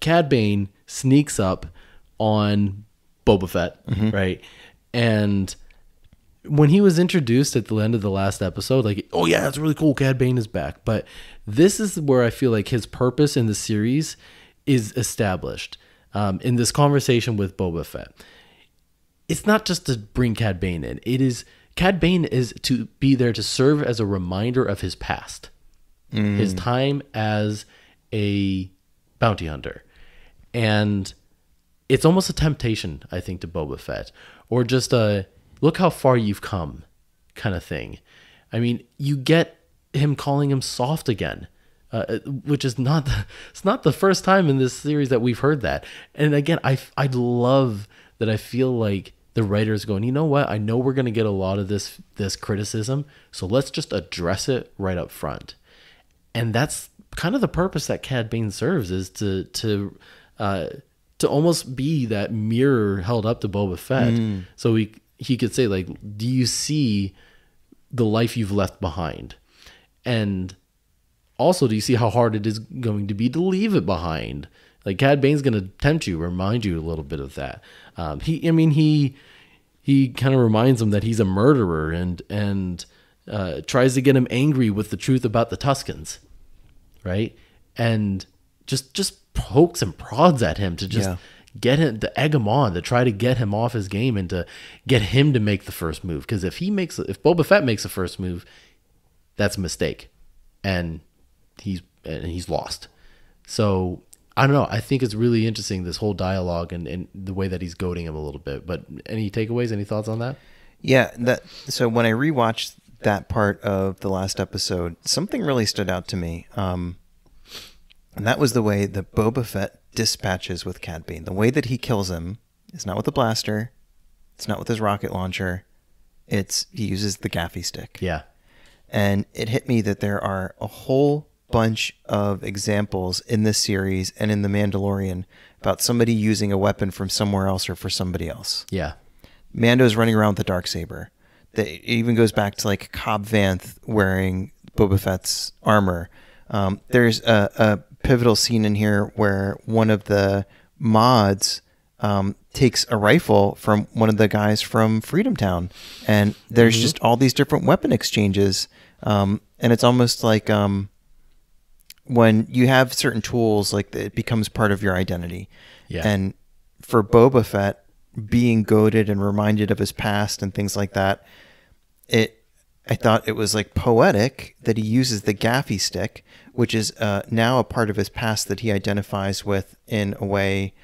Cad Bane sneaks up on Boba Fett, right? And when he was introduced at the end of the last episode, like, oh yeah, it's really cool, Cad Bane is back. But this is where I feel like his purpose in the series is established in this conversation with Boba Fett. It's not just to bring Cad Bane in. Cad Bane is to be there to serve as a reminder of his past, his time as a bounty hunter. And it's almost a temptation, I think, to Boba Fett, or just a look how far you've come kind of thing. I mean, you get him calling him soft again which is not it's not the first time in this series that we've heard that. And again, I love that. I feel like the writer's going, you know what? I know we're going to get a lot of this criticism, so let's just address it right up front. And that's kind of the purpose that Cad Bane serves, is to almost be that mirror held up to Boba Fett. So he could say, like, do you see the life you've left behind? And also, do you see how hard it is going to be to leave it behind? Like, Cad Bane's going to tempt you, remind you a little bit of that. He kind of reminds him that he's a murderer and tries to get him angry with the truth about the Tuskens, right? And just pokes and prods at him to just get him, to egg him on, to try to get him off his game and to get him to make the first move. Because if Boba Fett makes the first move, that's a mistake, and he's lost. So I don't know. I think it's really interesting, this whole dialogue and the way that he's goading him a little bit. But any takeaways? Any thoughts on that? Yeah. So when I rewatched that part of the last episode, something really stood out to me. And that was the way that Boba Fett dispatches with Cad Bane. The way that he kills him is not with a blaster. It's not with his rocket launcher. He uses the gaffy stick. Yeah. And it hit me that there are a whole bunch of examples in this series and in The Mandalorian about somebody using a weapon from somewhere else or for somebody else. Yeah. Mando's running around with the Darksaber. It even goes back to like Cobb Vanth wearing Boba Fett's armor. There's a pivotal scene in here where one of the mods takes a rifle from one of the guys from Freedom Town, and there's just all these different weapon exchanges, and it's almost like when you have certain tools, like it becomes part of your identity. Yeah. And for Boba Fett, being goaded and reminded of his past and things like that, I thought it was like poetic that he uses the gaffy stick, which is now a part of his past that he identifies with in a way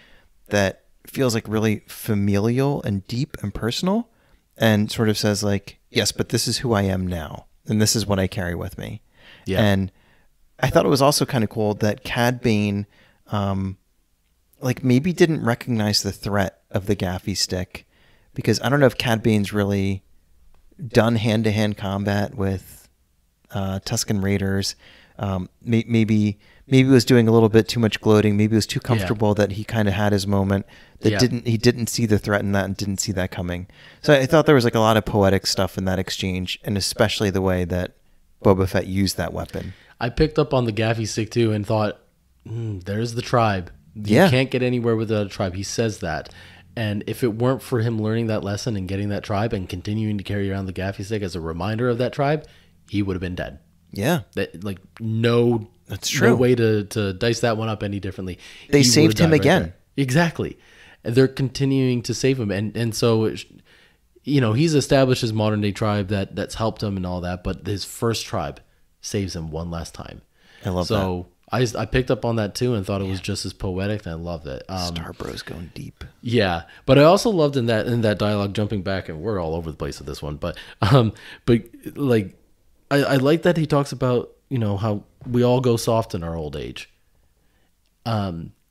that feels like really familial and deep and personal, and sort of says like, yes, but this is who I am now, and this is what I carry with me. Yeah. And I thought it was also kind of cool that Cad Bane, like maybe didn't recognize the threat of the gaffy stick, because I don't know if Cad Bane's really done hand-to-hand combat with Tusken Raiders. Maybe he was doing a little bit too much gloating. Maybe he was too comfortable that he kind of had his moment. He didn't see the threat in that and didn't see that coming. So I thought there was like a lot of poetic stuff in that exchange, and especially the way that Boba Fett used that weapon. I picked up on the gaffy stick too and thought, there's the tribe. You can't get anywhere without a tribe. He says that. And if it weren't for him learning that lesson and getting that tribe and continuing to carry around the gaffy stick as a reminder of that tribe, he would have been dead. Yeah. That, like, that's true. No way to dice that one up any differently. They saved him again. Right, exactly. And they're continuing to save him. And so, he's established his modern day tribe that's helped him and all that, but his first tribe saves him one last time. I love that. So I picked up on that too and thought it was just as poetic, and I loved it. Star Bros going deep. Yeah, but I also loved in that dialogue, jumping back, and we're all over the place with this one, but like I like that he talks about how we all go soft in our old age.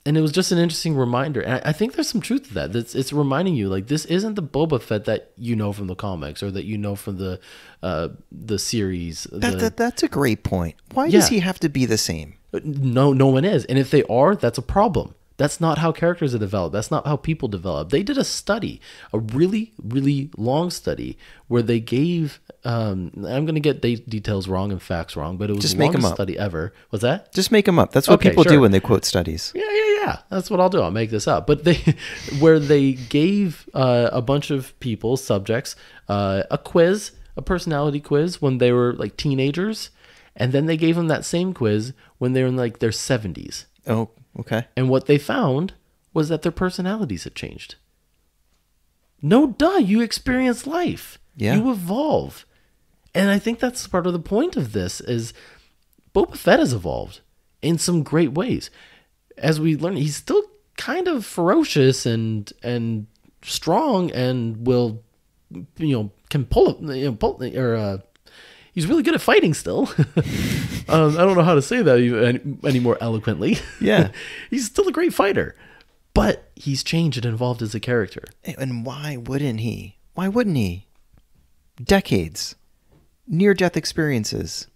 And it was just an interesting reminder, and I think there's some truth to that. It's reminding you, like, this isn't the Boba Fett that you know from the comics or that you know from the series. That's a great point. Why does he have to be the same? No one is. And if they are, that's a problem. That's not how characters are developed. That's not how people develop. They did a study, a really, really long study, where they gave, I'm going to get details wrong and facts wrong, but it was the longest study ever. What's that? Just make them up. That's what people do when they quote studies. Yeah. That's what I'll do. I'll make this up. But where they gave a bunch of people, subjects, a quiz, a personality quiz when they were like teenagers. And then they gave them that same quiz when they were in like their 70s. Oh, okay. And what they found was that their personalities had changed. No duh, you experience life. Yeah. You evolve. And I think that's part of the point of this is Boba Fett has evolved in some great ways. As we learn, he's still kind of ferocious and strong and will, can pull he's really good at fighting still. I don't know how to say that any more eloquently. Yeah. He's still a great fighter, but he's changed and evolved as a character. And why wouldn't he? Why wouldn't he? Decades, near-death experiences.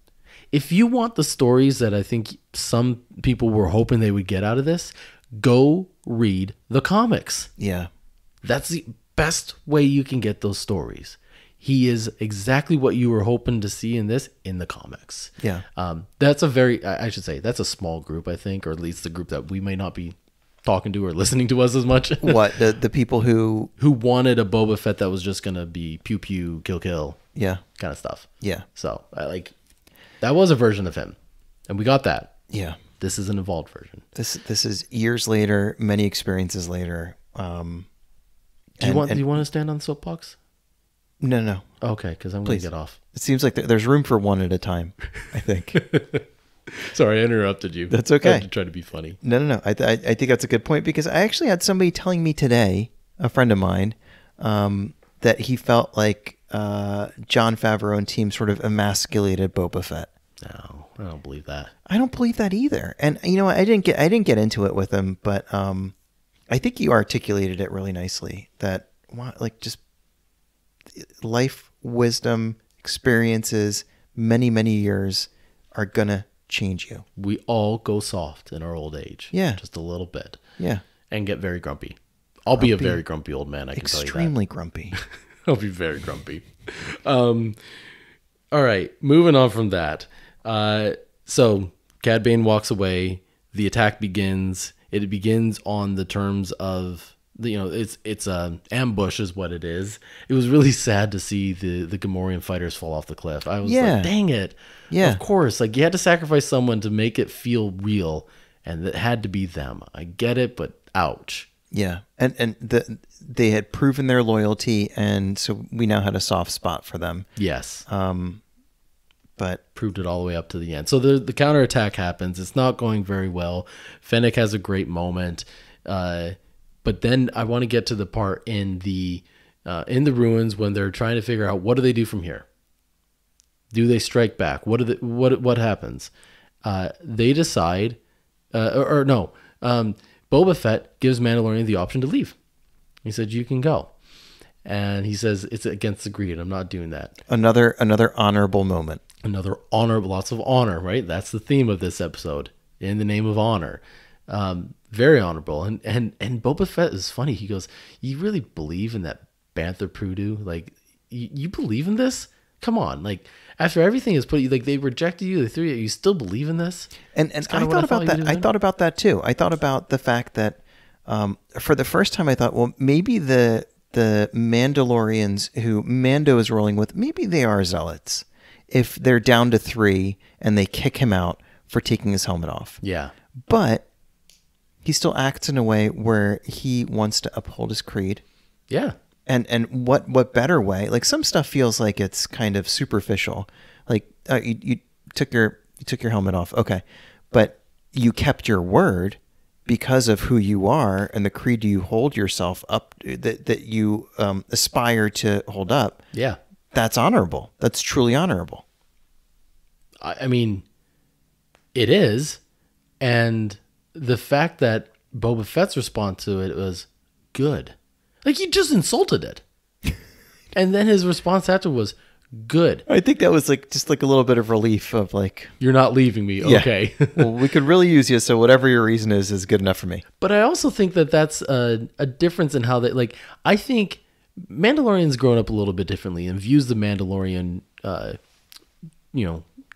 If you want the stories that I think some people were hoping they would get out of this, go read the comics. Yeah. That's the best way you can get those stories. He is exactly what you were hoping to see in this in the comics. Yeah. That's I should say, that's a small group, I think, or at least the group that we may not be talking to or listening to us as much. What, the people who wanted a Boba Fett that was just going to be pew pew, kill kill, yeah, kind of stuff. Yeah. So that was a version of him, and we got that. Yeah. This is an evolved version. This is years later, many experiences later. Do you want to stand on the soapbox? No. Okay, because I'm going to get off. It seems like there's room for one at a time, I think. Sorry, I interrupted you. That's okay. I had to try to be funny. No. I think that's a good point, because I actually had somebody telling me today, a friend of mine, that he felt like Jon Favreau and team sort of emasculated Boba Fett. No, I don't believe that. I don't believe that either. And you know, I didn't get into it with him, but I think you articulated it really nicely. That just life wisdom, experiences, many years are gonna change you. We all go soft in our old age. Yeah. Just a little bit. Yeah. And get very grumpy. I'll be a very grumpy old man, I can tell you that. Extremely grumpy. I'll be very grumpy. All right, moving on from that. So Cad Bane walks away. The attack begins. It begins on the terms of it's a ambush is what it is. It was really sad to see the Gamorrean fighters fall off the cliff. I was like, dang it. Yeah. Of course. You had to sacrifice someone to make it feel real, and it had to be them. I get it, but ouch. Yeah. And they had proven their loyalty, and so we now had a soft spot for them. Yes. But proved it all the way up to the end. So the counterattack happens. It's not going very well. Fennec has a great moment. But then I want to get to the part in the ruins when they're trying to figure out, what do they do from here? Do they strike back? What happens? They decide, Boba Fett gives Mandalorian the option to leave. He said, "You can go," and he says, "It's against the greed. I'm not doing that." Another honorable moment. Another honor, lots of honor, right? That's the theme of this episode. In the name of honor. Very honorable. And Boba Fett is funny. He goes, "You really believe in that Bantha Prudu? You believe in this? Come on. After everything is put, they rejected you, they threw you, you still believe in this?" And I thought about that. I thought about that too. I thought about the fact that for the first time I thought, well, maybe the Mandalorians who Mando is rolling with, maybe they are zealots. If they're down to 3 and they kick him out for taking his helmet off. Yeah. But he still acts in a way where he wants to uphold his creed. Yeah. And what better way? Some stuff feels like it's kind of superficial. You took your helmet off, okay, but you kept your word because of who you are and the creed you hold yourself up, that you aspire to hold up. Yeah. That's honorable. That's truly honorable. I mean, it is, and the fact that Boba Fett's response to it was good. He just insulted it. And then his response after was good. I think that was just a little bit of relief of you're not leaving me. Yeah. Okay. Well, we could really use you, so whatever your reason is good enough for me. But I also think that that's a difference in how they I think Mandalorian's grown up a little bit differently and views the Mandalorian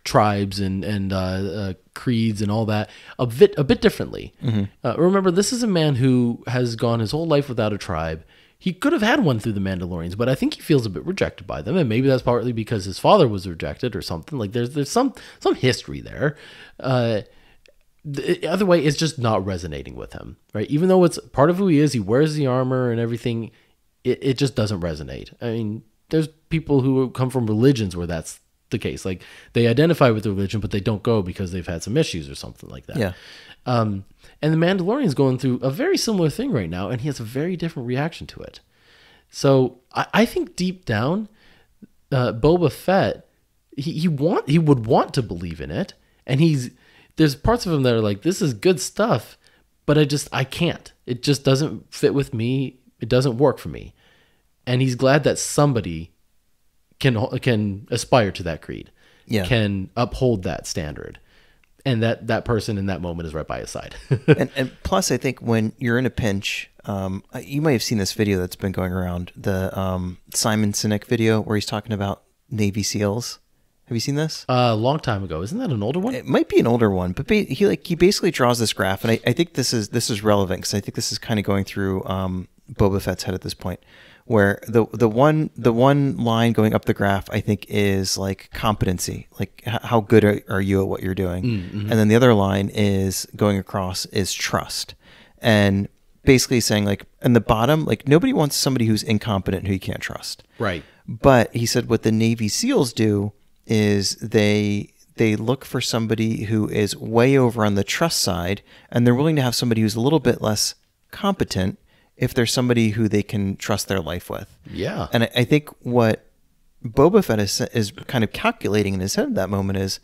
tribes and creeds and all that a bit differently. Mm-hmm. Remember, this is a man who has gone his whole life without a tribe. He could have had one through the Mandalorians, but I think he feels a bit rejected by them, and maybe that's partly because his father was rejected or something. There's some history there. The other way, it's just not resonating with him, right? Even though it's part of who he is, he wears the armor and everything. It just doesn't resonate. I mean, there's people who come from religions where that's the case. They identify with the religion, but they don't go because they've had some issues or something like that. Yeah. And the Mandalorian's going through a very similar thing right now, and he has a very different reaction to it. So I think deep down, Boba Fett he would want to believe in it, and there's parts of him that are like, this is good stuff, but I can't. It just doesn't fit with me. It doesn't work for me. And he's glad that somebody can aspire to that creed, can uphold that standard, and that person in that moment is right by his side. and plus, I think when you're in a pinch, you might have seen this video that's been going around, the Simon Sinek video where he's talking about Navy SEALs. Have you seen this? A long time ago. Isn't that an older one? It might be an older one, but he basically draws this graph, and I think this is relevant because I think this is kind of going through Boba Fett's head at this point, where the one line going up the graph I think is like competency, like how good are you at what you're doing, and then the other line is going across is trust, and basically saying like in the bottom, like nobody wants somebody who's incompetent who you can't trust. Right. But he said what the Navy SEALs do is they look for somebody who is way over on the trust side, and they're willing to have somebody who's a little bit less competent if there's somebody who they can trust their life with. Yeah. And I think what Boba Fett is kind of calculating in his head at that moment is,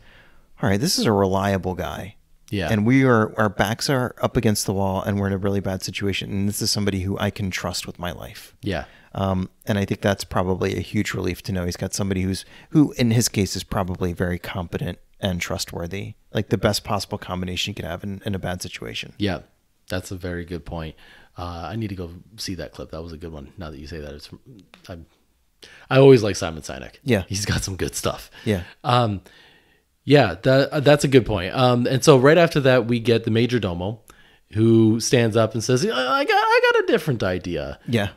all right, this is a reliable guy. Yeah. And our backs are up against the wall, and we're in a really bad situation, and this is somebody who I can trust with my life. Yeah. And I think that's probably a huge relief to know he's got somebody who in his case is probably very competent and trustworthy, like the best possible combination you could have in a bad situation. Yeah, that's a very good point. I need to go see that clip. That was a good one. Now that you say that, I always like Simon Sinek. Yeah, he's got some good stuff. Yeah. Yeah, that's a good point. And so right after that, we get the Major Domo, who stands up and says, I got a different idea. Yeah.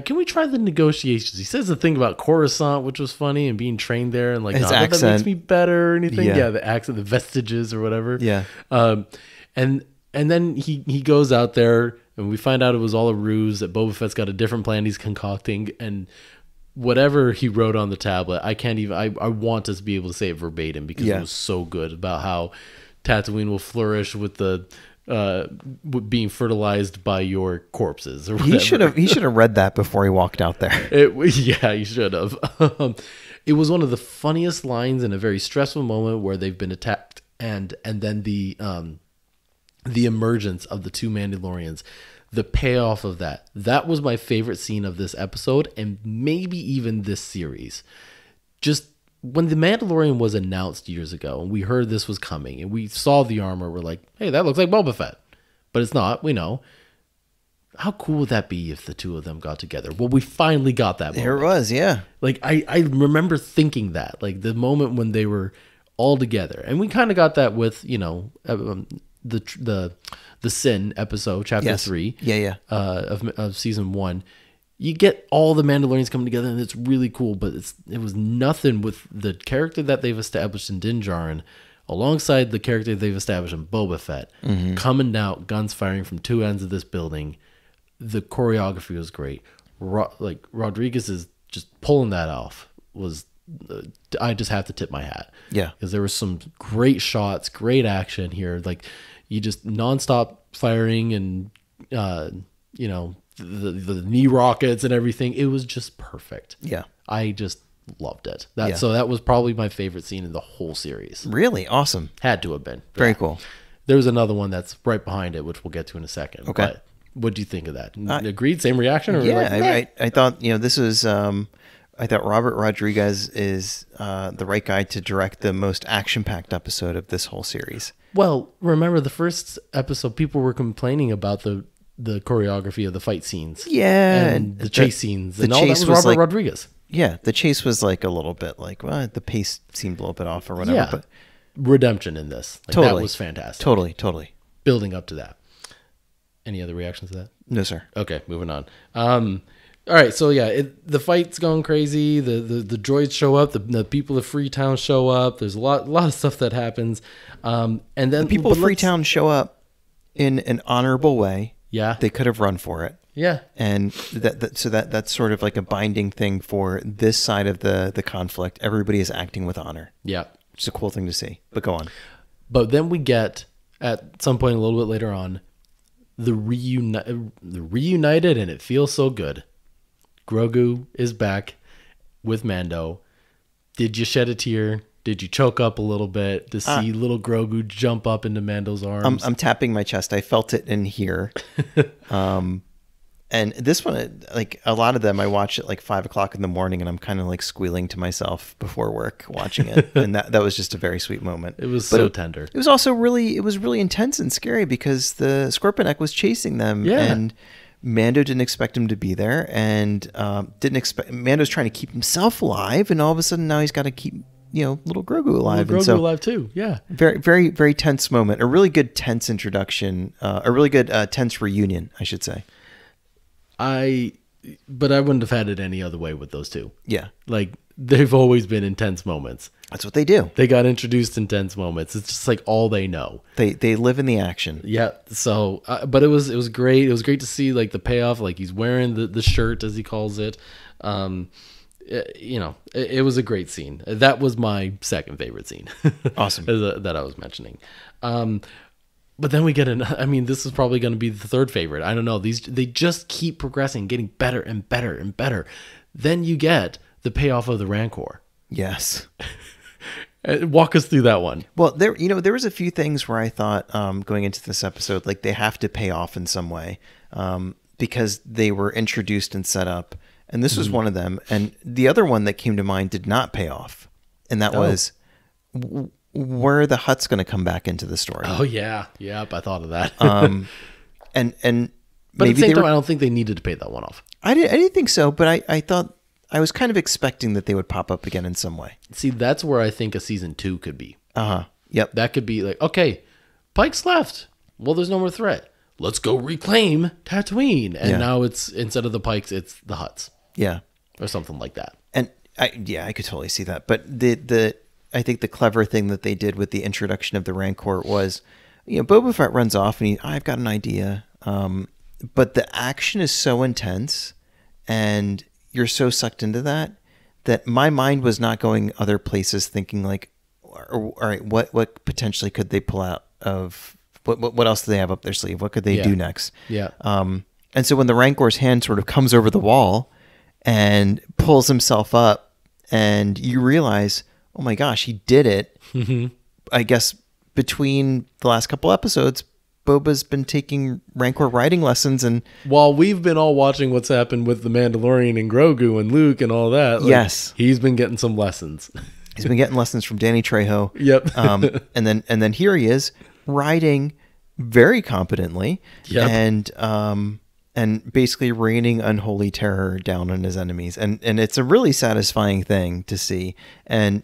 Can we try the negotiations? He says the thing about Coruscant, which was funny, and being trained there, and like, his not that accent. that makes me better or anything. Yeah. Yeah, the accent, the vestiges or whatever. Yeah. And then he goes out there, and we find out it was all a ruse, that Boba Fett's got a different plan he's concocting, and whatever he wrote on the tablet, I want us to be able to say it verbatim, because it was so good about how Tatooine will flourish with the being fertilized by your corpses or whatever. He should have read that before he walked out there. Yeah, he should have. It was one of the funniest lines in a very stressful moment where they've been attacked, and then the emergence of the two Mandalorians, the payoff of that was my favorite scene of this episode, and maybe even this series. Just when the Mandalorian was announced years ago, and we heard this was coming, and we saw the armor, we're like, hey, that looks like Boba Fett. But it's not, we know. How cool would that be if the two of them got together? Well, we finally got that moment. There it was, yeah. Like, I remember thinking that, like, the moment when they were all together. And we kind of got that with, the Sin episode, chapter 3 of season 1. You get all the Mandalorians coming together, and it's really cool, but it was nothing with the character that they've established in Din Djarin alongside the character they've established in Boba Fett, coming out, guns firing from two ends of this building. The choreography was great. Rodriguez is just pulling that off. I just have to tip my hat. Yeah. Because there were some great shots, great action here. Like, you just nonstop firing and, the knee rockets and everything. It was just perfect. Yeah. I just loved it. So that was probably my favorite scene in the whole series. Really? Awesome. Had to have been. Very cool. There's another one that's right behind it, which we'll get to in a second. Okay. But what do you think of that? Agreed? Same reaction? Or I thought, this was... I thought Robert Rodriguez is the right guy to direct the most action-packed episode of this whole series. Well, remember the first episode, people were complaining about the choreography of the fight scenes. Yeah. And the chase scenes. And all that was Robert Rodriguez. Yeah, the chase was like a little bit like, well, the pace seemed a little bit off or whatever. Yeah. But redemption in this. That was fantastic. Totally. Building up to that. Any other reactions to that? No, sir. Okay, moving on. All right, so yeah, the fight's going crazy. The droids show up. The people of Freetown show up. There's a lot of stuff that happens. And then the people of Freetown show up in an honorable way. Yeah, they could have run for it. Yeah, and that's sort of like a binding thing for this side of the conflict. Everybody is acting with honor. Yeah, it's a cool thing to see. But go on. But then we get at some point a little bit later on the reunited, and it feels so good. Grogu is back with Mando. Did you shed a tear? Did you choke up a little bit to see little Grogu jump up into Mando's arms? I'm tapping my chest. I felt it in here. And this one, like a lot of them, I watch at like 5 o'clock in the morning, and I'm kind of like squealing to myself before work watching it. And that was just a very sweet moment. It was so tender. It was also really intense and scary because the Scorponok was chasing them, and Mando didn't expect him to be there, and Mando's trying to keep himself alive, and all of a sudden now he's got to keep little Grogu alive. Little Grogu alive too. Yeah. Very, very, very tense moment. A really good tense introduction. A really good tense reunion, I should say. But I wouldn't have had it any other way with those two. Yeah. Like, they've always been intense moments. That's what they do. They got introduced in tense moments. It's just like all they know. They live in the action. Yeah. So, but it was great. It was great to see like the payoff. Like he's wearing the shirt, as he calls it. It was a great scene. That was my second favorite scene. Awesome. that I was mentioning. But then we get this is probably going to be the third favorite. I don't know. They just keep progressing, getting better and better and better. Then you get the payoff of the Rancor. Yes. Walk us through that one. Well, there was a few things where I thought going into this episode, like they have to pay off in some way because they were introduced and set up. And this was one of them. And the other one that came to mind did not pay off. And that was where the Hutt's going to come back into the story. Oh, yeah. Yep, I thought of that. and but maybe at the same time, I don't think they needed to pay that one off. I didn't think so, but I thought I was kind of expecting that they would pop up again in some way. See, that's where I think a season 2 could be. Yep. That could be like, okay, Pike's left. Well, there's no more threat. Let's go reclaim Tatooine. And now it's, instead of the Pikes, it's the Hutts. Yeah. Or something like that. And I could totally see that. But I think the clever thing that they did with the introduction of the Rancor was, Boba Fett runs off and I've got an idea. But the action is so intense and you're so sucked into that my mind was not going other places thinking like, all right, what potentially could they pull out of what else do they have up their sleeve? What could they do next? Yeah. And so when the Rancor's hand sort of comes over the wall and pulls himself up and you realize, oh my gosh, he did it. Mm-hmm. I guess between the last couple episodes, Boba's been taking Rancor riding lessons, and while we've been all watching what's happened with the Mandalorian and Grogu and Luke and all that, yes, he's been getting some lessons. He's been getting lessons from Danny Trejo. Yep. And then here he is riding very competently, and basically raining unholy terror down on his enemies, and it's a really satisfying thing to see. And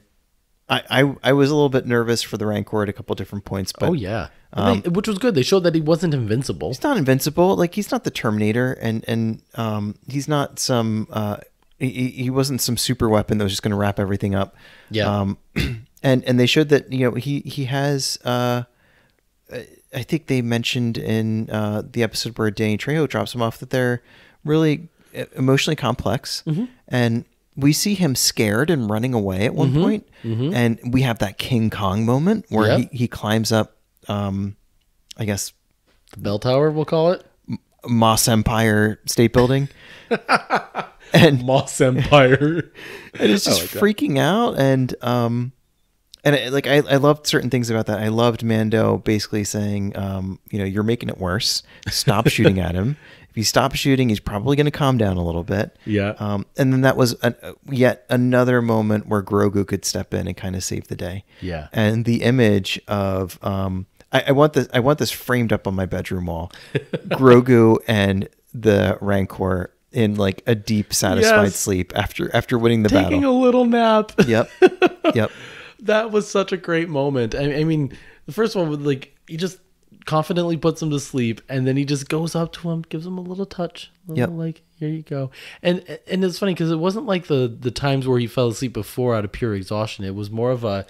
I was a little bit nervous for the Rancor at a couple different points, but which was good. They showed that he wasn't invincible. He's not invincible. Like he's not the Terminator, and he's not some he wasn't some super weapon that was just going to wrap everything up. Yeah. And they showed that he has. I think they mentioned in the episode where Danny Trejo drops him off that they're really emotionally complex, and we see him scared and running away at one point, and we have that King Kong moment where he climbs up, I guess, the bell tower, we'll call it, Moss Empire State Building, and Moss Empire, and it's just freaking out, and I loved certain things about that. I loved Mando basically saying, you're making it worse. Stop shooting at him. If you stop shooting, he's probably going to calm down a little bit. Yeah. And then that was yet another moment where Grogu could step in and kind of save the day. Yeah. And the image of I want this framed up on my bedroom wall. Grogu and the Rancor in like a deep, satisfied sleep after winning the battle. Taking a little nap. Yep. That was such a great moment. I mean, the first one was like, he just confidently puts him to sleep, and then he just goes up to him, gives him a little touch, like, here you go. And it's funny because it wasn't like the times where he fell asleep before out of pure exhaustion. It was more of and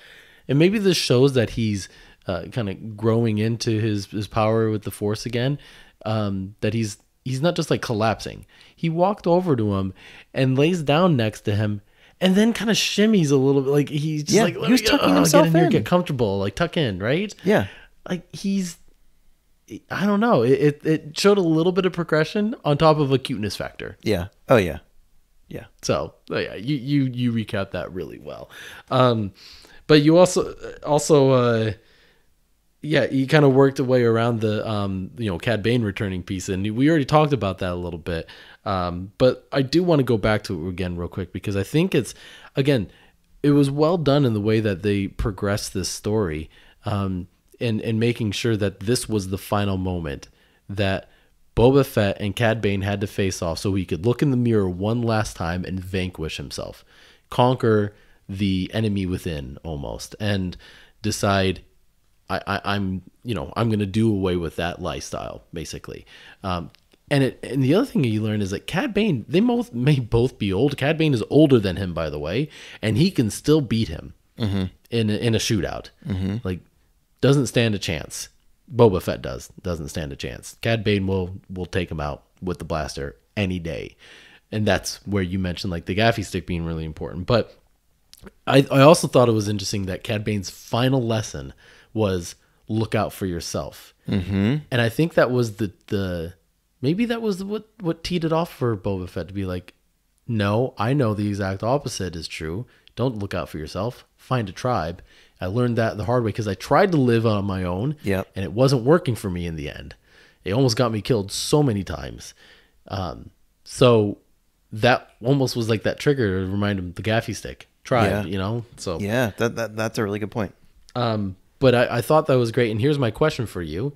maybe this shows that he's kind of growing into his power with the Force again. That he's not just like collapsing. He walked over to him and lays down next to him, and then kind of shimmies a little bit, like he's just like, he was tucking himself get in here, get comfortable, like tuck in, right? Yeah, like I don't know. It showed a little bit of progression on top of a cuteness factor. Yeah. Oh yeah. Yeah. So you recap that really well. But you also yeah, he kind of worked a way around the Cad Bane returning piece, and we already talked about that a little bit. But I do want to go back to it again real quick, because I think it was well done in the way that they progressed this story, and making sure that this was the final moment that Boba Fett and Cad Bane had to face off, so he could look in the mirror one last time and vanquish himself, conquer the enemy within almost, and decide, I'm going to do away with that lifestyle, basically. And the other thing you learn is that Cad Bane, may both be old. Cad Bane is older than him, by the way, and he can still beat him in a shootout. Like, doesn't stand a chance. Boba Fett doesn't stand a chance. Cad Bane will take him out with the blaster any day. And that's where you mentioned like the gaffy stick being really important. But I also thought it was interesting that Cad Bane's final lesson was look out for yourself. And I think that was maybe that was what teed it off for Boba Fett to be like, no, I know the exact opposite is true. Don't look out for yourself. Find a tribe. I learned that the hard way because I tried to live on my own, and it wasn't working for me in the end. It almost got me killed so many times. So that almost was like that trigger to remind him the gaffy stick tribe, So yeah, that's a really good point. But I thought that was great. And here's my question for you: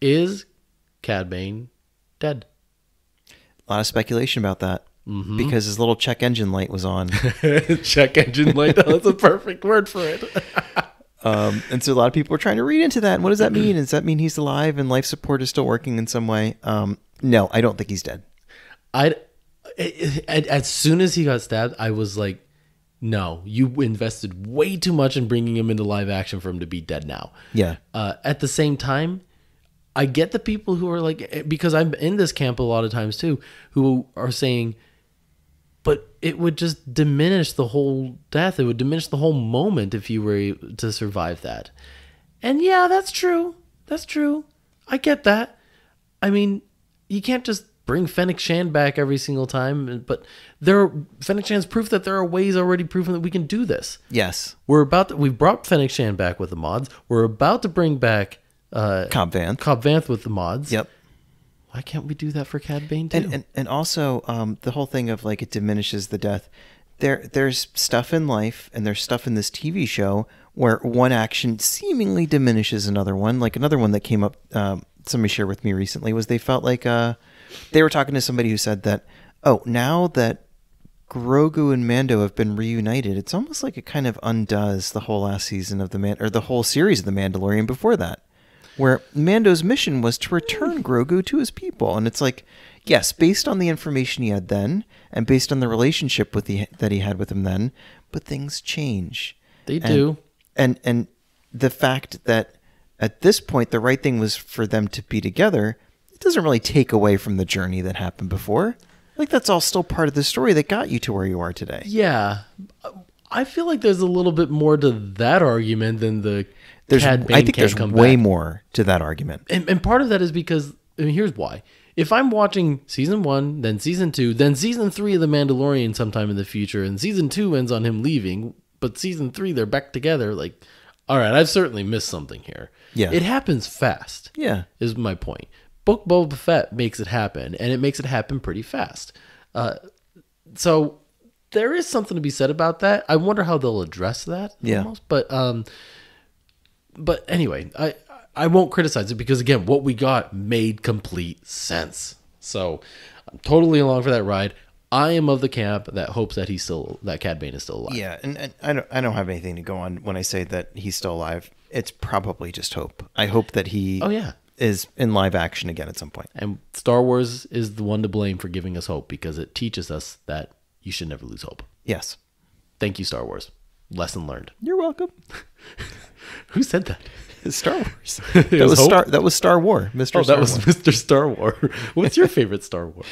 is Cad Bane dead? A lot of speculation about that. Because his little check engine light was on. Check engine light. That's a perfect word for it. And so a lot of people are trying to read into that. And what does that mean? Does that mean he's alive and life support is still working in some way? No, I don't think he's dead. As soon as he got stabbed, I was like, no, you invested way too much in bringing him into live action for him to be dead now. Yeah. At the same time, I get the people who are like, because I'm in this camp a lot of times too, who are saying, but it would just diminish the whole death. It would diminish the whole moment if you were to survive that. And yeah, that's true. That's true. I get that. I mean, you can't just bring Fennec Shand back every single time, but Fennec Shand's proof that there are ways already proven that we can do this. Yes. We've brought Fennec Shand back with the mods. We're about to bring back Cobb Vanth with the mods. Yep. Why can't we do that for Cad Bane too? And also the whole thing of like it diminishes the death. There's stuff in life and there's stuff in this TV show where one action seemingly diminishes another one. Like another one that came up, somebody shared with me recently was they felt like they were talking to somebody who said that, oh, now that Grogu and Mando have been reunited, it's almost like it kind of undoes the whole last season of the whole series of The Mandalorian before that. Where Mando's mission was to return Grogu to his people. And it's like, yes, based on the information he had then, and based on the relationship that he had with him then, but things change. They do. And the fact that at this point, the right thing was for them to be together, it doesn't really take away from the journey that happened before. Like, that's all still part of the story that got you to where you are today. Yeah. I feel like there's a little bit more to that argument than the Cad Bane I think there's way more to that argument. And part of that is because, here's why. If I'm watching season 1, then season 2, then season 3 of The Mandalorian sometime in the future, and season 2 ends on him leaving, but season 3 they're back together, like, all right, I've certainly missed something here. Yeah. It happens fast. Yeah. Is my point. Book Boba Fett makes it happen, and it makes it happen pretty fast. So there is something to be said about that. I wonder how they'll address that. Yeah. Almost. But anyway, I won't criticize it because, again, what we got made complete sense. So I'm totally along for that ride. I am of the camp that hopes that that Cad Bane is still alive. Yeah, and I don't have anything to go on when I say that he's still alive. It's probably just hope. I hope that he is in live action again at some point. And Star Wars is the one to blame for giving us hope because it teaches us that you should never lose hope. Yes. Thank you, Star Wars. Lesson learned. You're welcome. Who said that? Star Wars. That was Star War. Mr. Star was War. Mr. Star War. What's your favorite Star War?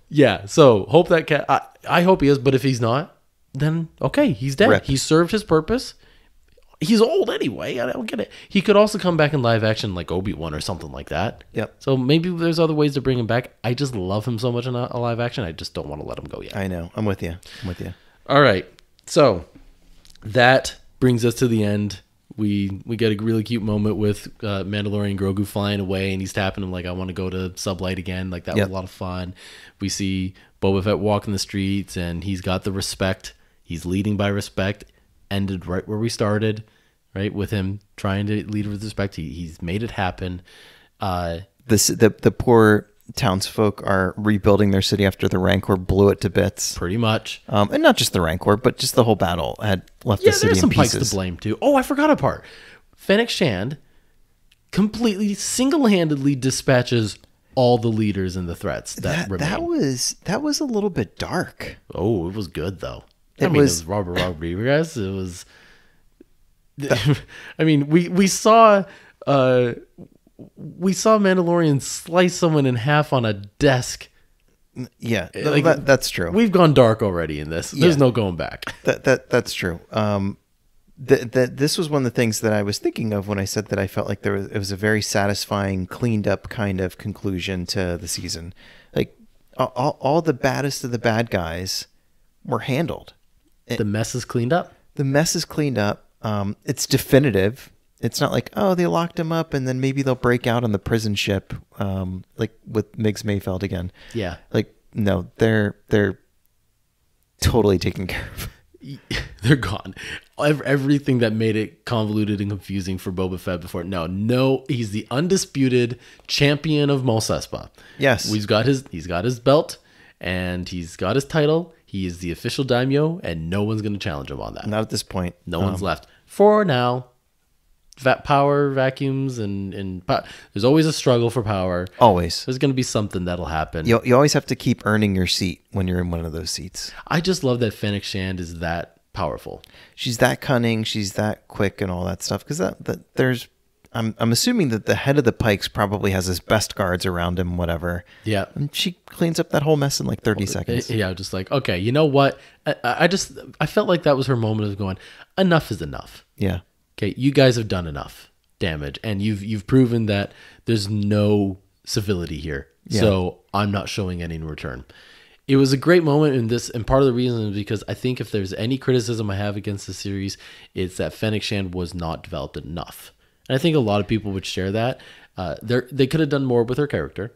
Yeah. So hope that cat. I hope he is, but if he's not, then okay, he's dead. Rip. He served his purpose. He's old anyway. I don't get it. He could also come back in live action like Obi-Wan or something like that. Yep. So maybe there's other ways to bring him back. I just love him so much in a live action. I just don't want to let him go yet. I know. I'm with you. All right. So That brings us to the end. We get a really cute moment with Mandalorian Grogu flying away, and he's tapping him like, I want to go to Sublight again. Like, that was a lot of fun. We see Boba Fett walking the streets, and he's got the respect. He's leading by respect. Ended right where we started, right? With him trying to lead with respect. He's made it happen. The poor townsfolk are rebuilding their city after the Rancor blew it to bits. Pretty much. And not just the Rancor, but just the whole battle had left the city there's some in pieces. Pikes to blame too. Oh, I forgot a part. Fennec Shand completely single-handedly dispatches all the leaders and the threats that remain. That was a little bit dark. Oh, it was good though. It it was Robert Rodriguez. It was. I mean, we saw Mandalorian slice someone in half on a desk. Yeah, Like, that's true. We've gone dark already in this. There's no going back. That's true. This was one of the things that I was thinking of when I said that I felt like it was a very satisfying, cleaned up kind of conclusion to the season. Like all the baddest of the bad guys were handled. The mess is cleaned up. The mess is cleaned up. It's definitive. It's not like, oh, they locked him up and then maybe they'll break out on the prison ship, like with Migs Mayfeld again. Yeah. Like, no, they're totally taken care of. They're gone. Everything that made it convoluted and confusing for Boba Fett before. No, he's the undisputed champion of Mos Espa. Yes. He's got his belt and he's got his title. He is the official daimyo and no one's going to challenge him on that. Not at this point. No one's left. For now. Power vacuums and there's always a struggle for power. Always. There's going to be something that'll happen. You always have to keep earning your seat when you're in one of those seats. I just love that Fennec Shand is that powerful. She's that cunning. She's that quick and all that stuff. Because I'm assuming that the head of the Pikes probably has his best guards around him, whatever. Yeah. And she cleans up that whole mess in like 30 seconds. Yeah, just like, okay, you know what? I felt like that was her moment of going, enough is enough. Yeah. Okay, you guys have done enough damage, and you've proven that there's no civility here. Yeah. So I'm not showing any in return. It was a great moment in this, and part of the reason is because I think if there's any criticism I have against the series, it's that Fennec Shand was not developed enough. And I think a lot of people would share that. They could have done more with her character.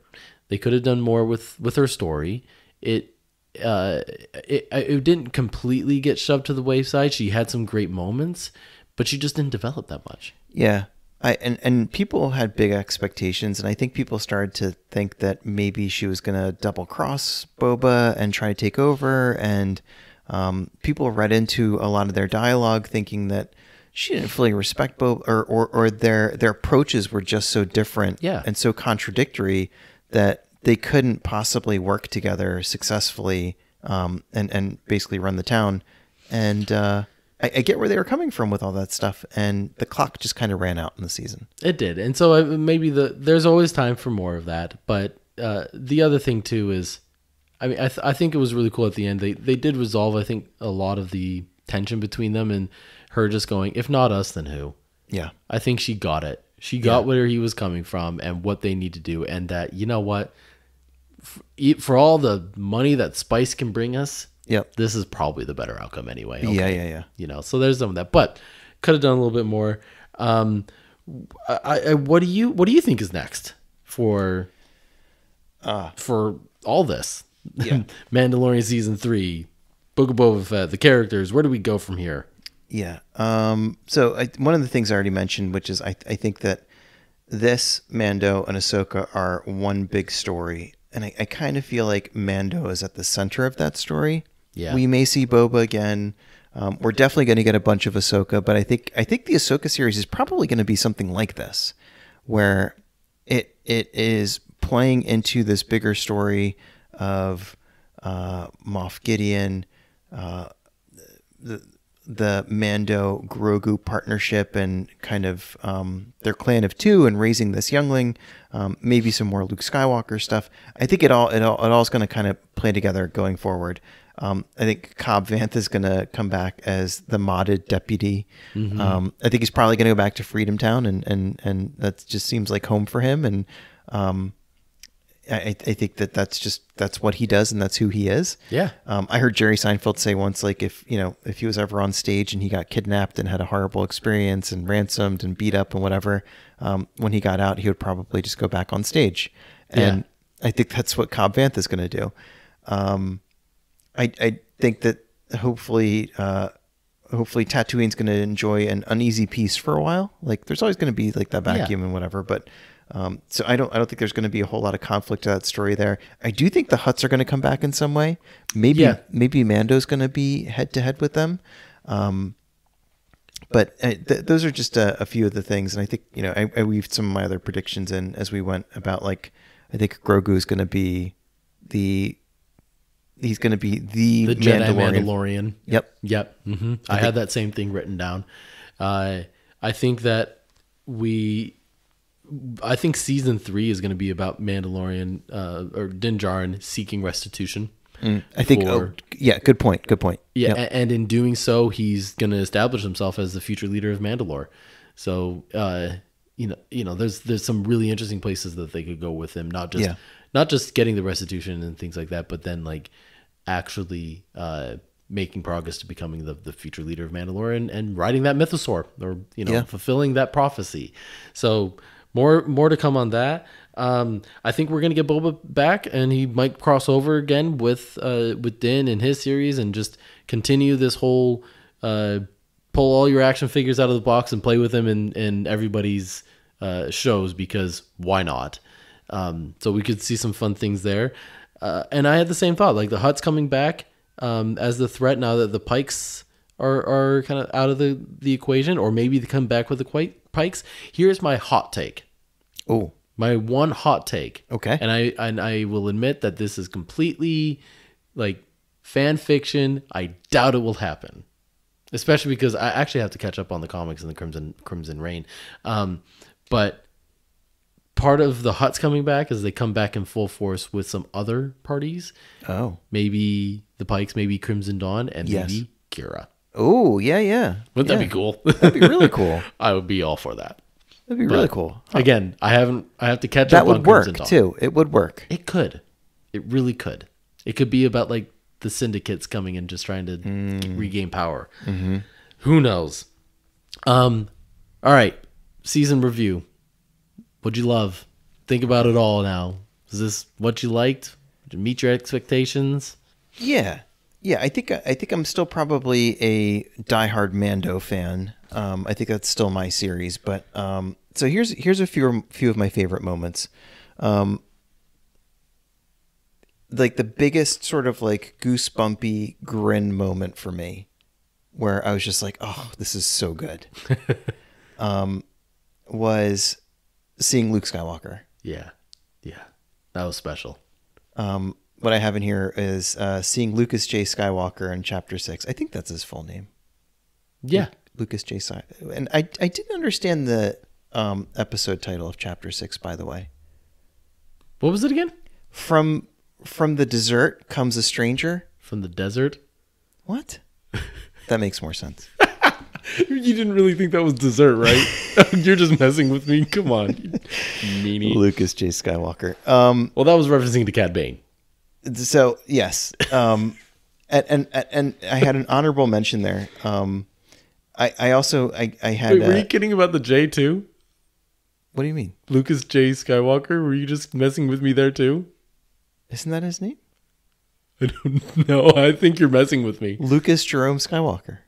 They could have done more with her story. It didn't completely get shoved to the wayside. She had some great moments, but she just didn't develop that much. Yeah. And people had big expectations, and I think people started to think that maybe she was going to double cross Boba and try to take over, and people read into a lot of their dialogue thinking that she didn't fully respect Boba, or their approaches were just so different and so contradictory that they couldn't possibly work together successfully and basically run the town. And I get where they were coming from with all that stuff, and the clock just kind of ran out in the season. It did, and so maybe there's always time for more of that. But the other thing too is, I mean, I think it was really cool at the end. They did resolve, I think, a lot of the tension between them, and her just going, if not us, then who? Yeah, I think she got it. She got where he was coming from and what they need to do, and that, you know what, for all the money that Spice can bring us. Yep. This is probably the better outcome anyway. Okay. Yeah. You know, so there's some of that, but could have done a little bit more. What do you think is next for all this? Yeah. Mandalorian season 3, Book of Boba Fett, the characters. Where do we go from here? Yeah. So one of the things I already mentioned, which is I think that this Mando and Ahsoka are one big story, and I kind of feel like Mando is at the center of that story. Yeah. We may see Boba again. We're definitely going to get a bunch of Ahsoka, but I think the Ahsoka series is probably going to be something like this, where it is playing into this bigger story of Moff Gideon, the Mando Grogu partnership, and kind of their clan of two, and raising this youngling, maybe some more Luke Skywalker stuff. I think it all is going to kind of play together going forward. I think Cobb Vanth is going to come back as the modded deputy. Mm-hmm. I think he's probably going to go back to Freedom Town, and that just seems like home for him. And I think that's what he does and that's who he is. Yeah. I heard Jerry Seinfeld say once, like, if he was ever on stage and he got kidnapped and had a horrible experience and ransomed and beat up and whatever, when he got out, he would probably just go back on stage. And I think that's what Cobb Vanth is going to do. I think that hopefully Tatooine's going to enjoy an uneasy peace for a while. Like, there's always going to be like that vacuum and whatever, but so I don't think there's going to be a whole lot of conflict to that story there. I do think the Hutts are going to come back in some way. Maybe Mando's going to be head to head with them. But those are just a few of the things, and I think I weaved some of my other predictions in as we went about, like, I think Grogu is going to be the Jedi Mandalorian. Yep. Mm-hmm. I had that same thing written down. I think that I think season 3 is going to be about Mandalorian or Din Djarin seeking restitution. I think. Good point. Yeah, Yep. and in doing so, he's going to establish himself as the future leader of Mandalore. So, there's some really interesting places that they could go with him. Not just getting the restitution and things like that, but then like actually making progress to becoming the future leader of Mandalore and riding that mythosaur, or fulfilling that prophecy. So more to come on that. I think we're gonna get Boba back, and he might cross over again with Din in his series, and just continue this whole pull all your action figures out of the box and play with them in everybody's shows, because why not? So we could see some fun things there. And I had the same thought, like the Hutts coming back as the threat now that the Pikes are kind of out of the equation, or maybe they come back with the Pikes. Here's my hot take. Oh, my one hot take. Okay. And I will admit that this is completely like fan fiction. I doubt it will happen, especially because I actually have to catch up on the comics and the Crimson Reign. But part of the Hutts coming back is they come back in full force with some other parties. Oh. Maybe the Pikes, maybe Crimson Dawn, and maybe Kira. Oh, yeah. Wouldn't that be cool? That'd be really cool. I would be all for that. That'd be really cool. Huh. Again, I have to catch that up would on work Crimson Dawn. too. It would work. It could. It really could. It could be about like the syndicates coming and just trying to regain power. Mm-hmm. Who knows? All right. Season review. What'd you love? Think about it all now. Is this what you liked? Did it meet your expectations? Yeah. I think I'm still probably a diehard Mando fan. I think that's still my series. But so here's a few of my favorite moments. Like the biggest sort of like goosebumpy grin moment for me, where I was just like, oh, this is so good. Was seeing Luke Skywalker. Yeah, that was special. What I have in here is seeing Lucas J. Skywalker in Chapter 6. I think that's his full name. Yeah. Lucas J. Skywalker. And I didn't understand the episode title of Chapter 6, by the way. What was it again? From the desert comes a stranger. From the desert? What? That makes more sense. You didn't really think that was dessert, right? You're just messing with me. Come on, you meanie. Lucas J. Skywalker. Well, that was referencing to Cad Bane. So yes, and I had an honorable mention there. I also had. Wait, were you kidding about the J too? What do you mean, Lucas J. Skywalker? Were you just messing with me there too? Isn't that his name? I don't know. I think you're messing with me. Lucas Jerome Skywalker.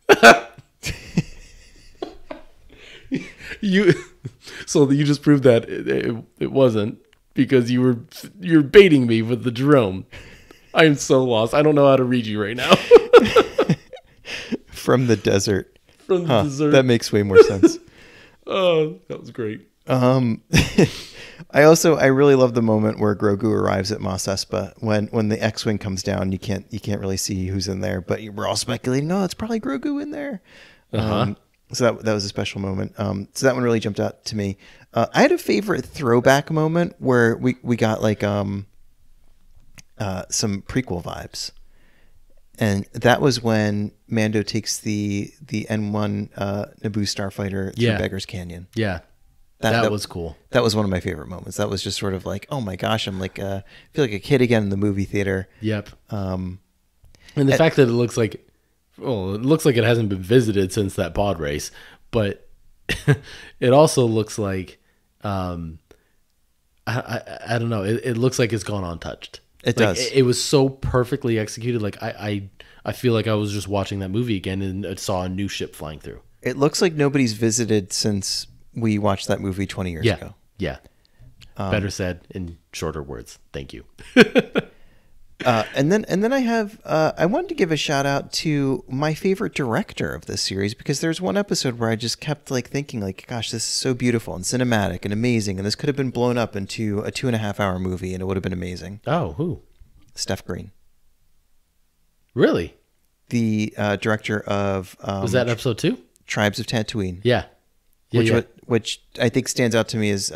So you just proved that it wasn't, because you're baiting me with the Jerome. I am so lost. I don't know how to read you right now. From the desert. From the desert. That makes way more sense. Oh, that was great. I really love the moment where Grogu arrives at Mos Espa when the X-wing comes down. You can't really see who's in there, but we're all speculating, it's probably Grogu in there. So that was a special moment. So that one really jumped out to me. I had a favorite throwback moment where we got like some prequel vibes, and that was when Mando takes the N1 Naboo starfighter through Beggar's Canyon. Yeah, That was cool. That was one of my favorite moments. That was just sort of like, oh my gosh, I'm like, I feel like a kid again in the movie theater. Yep. And the fact that it looks like it hasn't been visited since that pod race, but it also looks like, I don't know. It looks like it's gone untouched. It like, does. It was so perfectly executed. Like I feel like I was just watching that movie again and saw a new ship flying through. It looks like nobody's visited since we watched that movie 20 years ago. Yeah. Better said in shorter words. Thank you. And then I have I wanted to give a shout out to my favorite director of this series, because there's one episode where I just kept like thinking like, gosh, this is so beautiful and cinematic and amazing, and this could have been blown up into a 2.5-hour movie and it would have been amazing. Oh, who? Steph Green. Really? The director of Was that episode 2? Tribes of Tatooine. Yeah. Which I think stands out to me as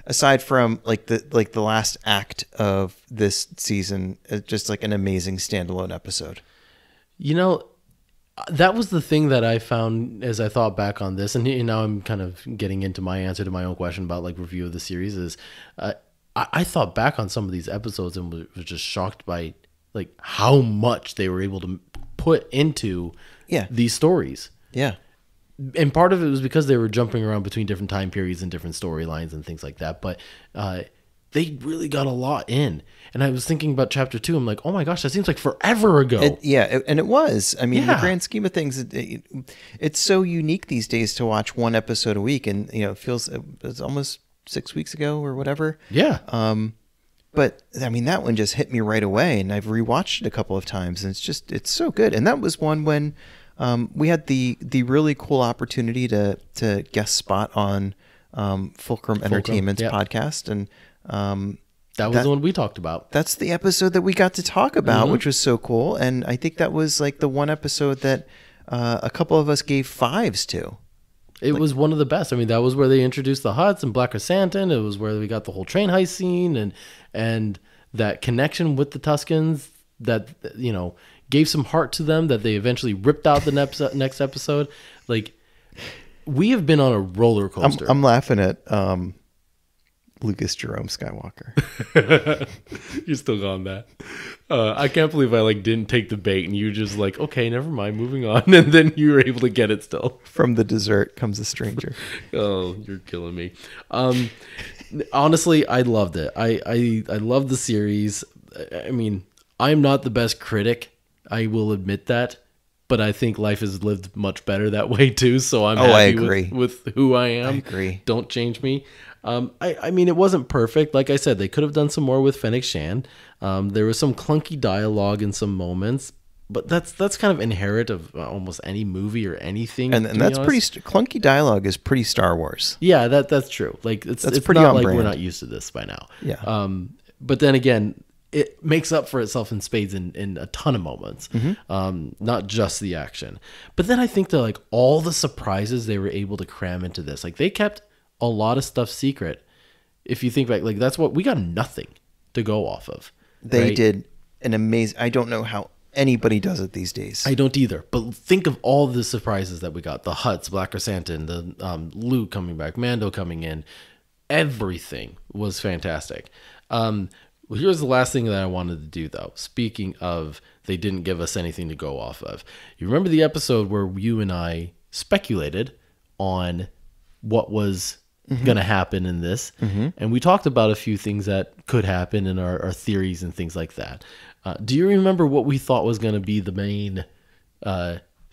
aside from like the last act of this season, just like an amazing standalone episode. You know, that was the thing that I found as I thought back on this, and now I'm kind of getting into my answer to my own question about like review of the series is I thought back on some of these episodes and was just shocked by like how much they were able to put into these stories. Yeah. And part of it was because they were jumping around between different time periods and different storylines and things like that. But they really got a lot in. And I was thinking about chapter 2. I'm like, oh my gosh, that seems like forever ago. And it was. I mean, in the grand scheme of things, it's so unique these days to watch one episode a week. And, you know, it feels it's almost 6 weeks ago or whatever. Yeah. But I mean, that one just hit me right away. And I've rewatched it a couple of times. And it's so good. And that was one when we had the really cool opportunity to guest spot on Fulcrum Entertainment's podcast, and that was the one we talked about. That's the episode that we got to talk about, which was so cool. And I think that was like the one episode that a couple of us gave 5s to. It was one of the best. I mean, that was where they introduced the Hutts and Black Chrysanthemum. It was where we got the whole train heist scene and that connection with the Tuskens that, you know, gave some heart to them that they eventually ripped out the next episode. Like, we have been on a roller coaster. I'm laughing at Lucas Jerome Skywalker. You're still on that. I can't believe I didn't take the bait and you just like, okay, never mind, moving on. And then you were able to get it still. From the dessert comes a stranger. Oh, you're killing me. Honestly, I loved it. I loved the series. I mean, I'm not the best critic. I will admit that, but I think life is lived much better that way too. So I'm happy with who I am. I agree. Don't change me. I mean, it wasn't perfect. Like I said, they could have done some more with Fennec Shand. There was some clunky dialogue in some moments, but that's kind of inherent of almost any movie or anything. And that's pretty clunky dialogue is pretty Star Wars. Yeah, that's true. Like it's pretty not on like brand. We're not used to this by now. Yeah. But then again, it makes up for itself in spades in a ton of moments, not just the action. But then I think that like all the surprises they were able to cram into this, like they kept a lot of stuff secret. If you think back, like that's what we got, nothing to go off of. They did an amazing. I don't know how anybody does it these days. I don't either. But think of all the surprises that we got: the Hutts, Black Chrysanthemum, the Luke coming back, Mando coming in. Everything was fantastic. Well, here's the last thing that I wanted to do, though. Speaking of, they didn't give us anything to go off of. You remember the episode where you and I speculated on what was going to happen in this? And we talked about a few things that could happen in our theories and things like that. Do you remember what we thought was going to be the main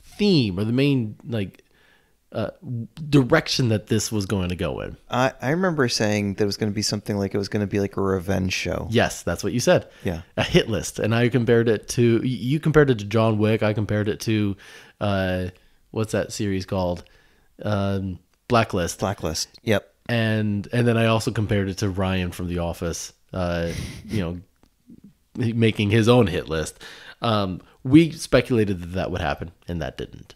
theme or the main direction that this was going to go in? I remember saying that it was going to be something like it was going to be like a revenge show. Yes, that's what you said. Yeah, a hit list. And I compared it to John Wick. I compared it to what's that series called? Blacklist. Yep. And then I also compared it to Ryan from The Office. Making his own hit list. We speculated that would happen, and that didn't.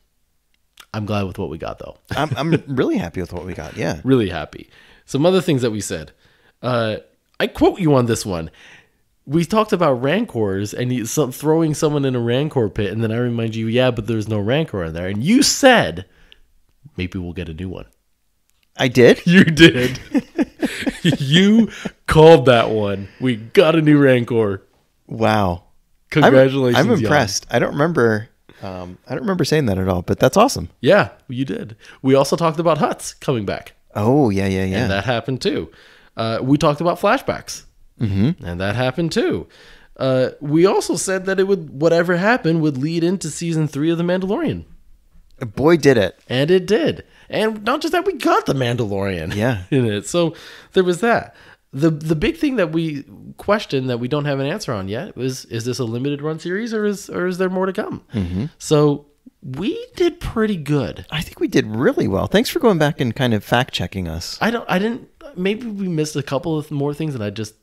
I'm glad with what we got, though. I'm really happy with what we got. Yeah. Really happy. Some other things that we said. I quote you on this one. We talked about rancors and throwing someone in a rancor pit, and then I remind you, yeah, but there's no rancor in there. And you said, maybe we'll get a new one. I did? You did. You called that one. We got a new Rancor. Wow. Congratulations. I'm Jan. impressed. I don't remember saying that at all, but that's awesome. Yeah, you did. We also talked about Huts coming back. Oh, yeah. And that happened too. We talked about flashbacks. Mm-hmm. And that happened too. We also said that whatever happened would lead into season 3 of The Mandalorian. Boy, did it. And it did. And not just that, we got The Mandalorian in it. So there was that. The big thing that we questioned that we don't have an answer on yet was, is this a limited run series or is there more to come? Mm-hmm. So we did pretty good. I think we did really well. Thanks for going back and kind of fact checking us. I didn't, maybe we missed a couple of more things and I just,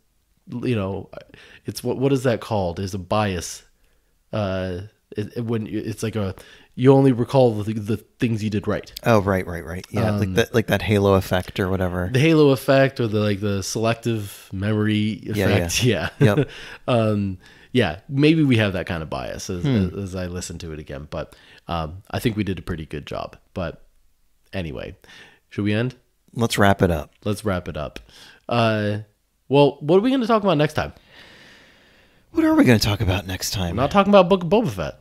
it's what is that called? Is a bias. When it's like you only recall the things you did right. Oh, right. Yeah, like that halo effect or whatever. The halo effect or the selective memory effect. Yeah. Yep. Yeah. Maybe we have that kind of bias as I listen to it again, but I think we did a pretty good job. But anyway, should we end? Let's wrap it up. Well, what are we going to talk about next time? What are we going to talk about next time? I'm not talking about Book of Boba Fett.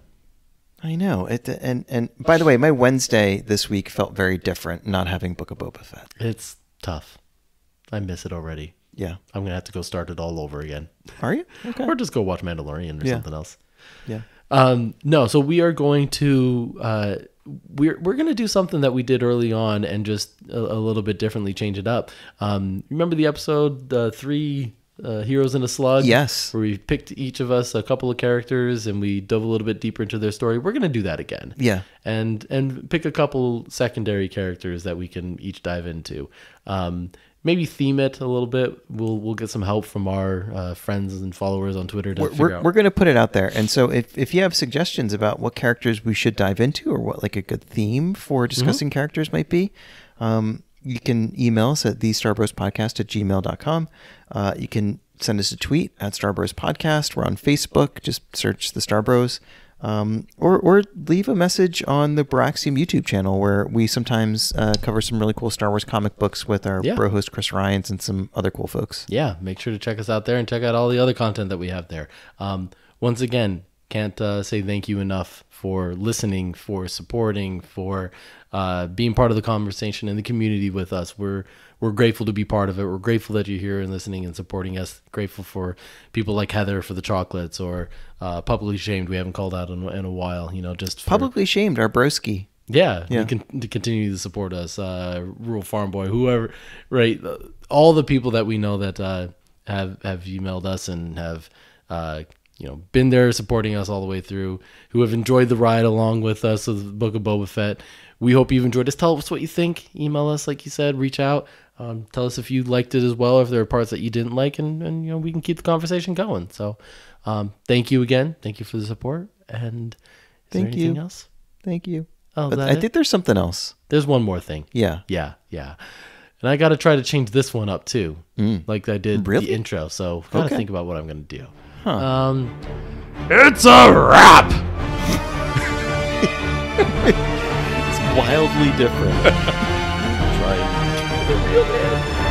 I know. And by the way, my Wednesday this week felt very different not having Book of Boba Fett. It's tough. I miss it already. Yeah. I'm going to have to go start it all over again. Are you? Okay. Or just go watch Mandalorian or something else. Yeah. No, so we are going to we're going to do something that we did early on and just a little bit differently change it up. Remember the episode 3 Heroes in a Slug? Yes. Where we picked each of us a couple of characters and we dove a little bit deeper into their story. We're going to do that again. Yeah. And pick a couple secondary characters that we can each dive into. Maybe theme it a little bit. We'll get some help from our friends and followers on Twitter to figure out. We're going to put it out there. And so if you have suggestions about what characters we should dive into or what like a good theme for discussing characters might be, you can email us at thestarbrospodcast@gmail.com. You can send us a tweet at Starbros Podcast. We're on Facebook. Just search the Starbros. Or leave a message on the Baraxium YouTube channel where we sometimes cover some really cool Star Wars comic books with our bro host Chris Ryans and some other cool folks. Yeah, make sure to check us out there and check out all the other content that we have there. Once again, can't say thank you enough for listening, for supporting, for being part of the conversation and the community with us. We're grateful to be part of it. We're grateful that you're here and listening and supporting us. Grateful for people like Heather for the chocolates or Publicly Shamed. We haven't called out in a while, just for, Publicly Shamed, our broski. Yeah. You can to continue to support us. Rural Farm Boy, whoever, right? All the people that we know that have emailed us and have been there supporting us all the way through, who have enjoyed the ride along with us with the Book of Boba Fett. We hope you've enjoyed us. Tell us what you think. Email us, like you said. Reach out. Tell us if you liked it as well, if there are parts that you didn't like, and we can keep the conversation going. So thank you again. Thank you for the support. And is there anything else? Thank you. Oh, but I think there's something else. There's one more thing. Yeah. And I got to try to change this one up too, like I did the intro. So got to think about what I'm going to do. Huh. It's a wrap. It's wildly different. Try it.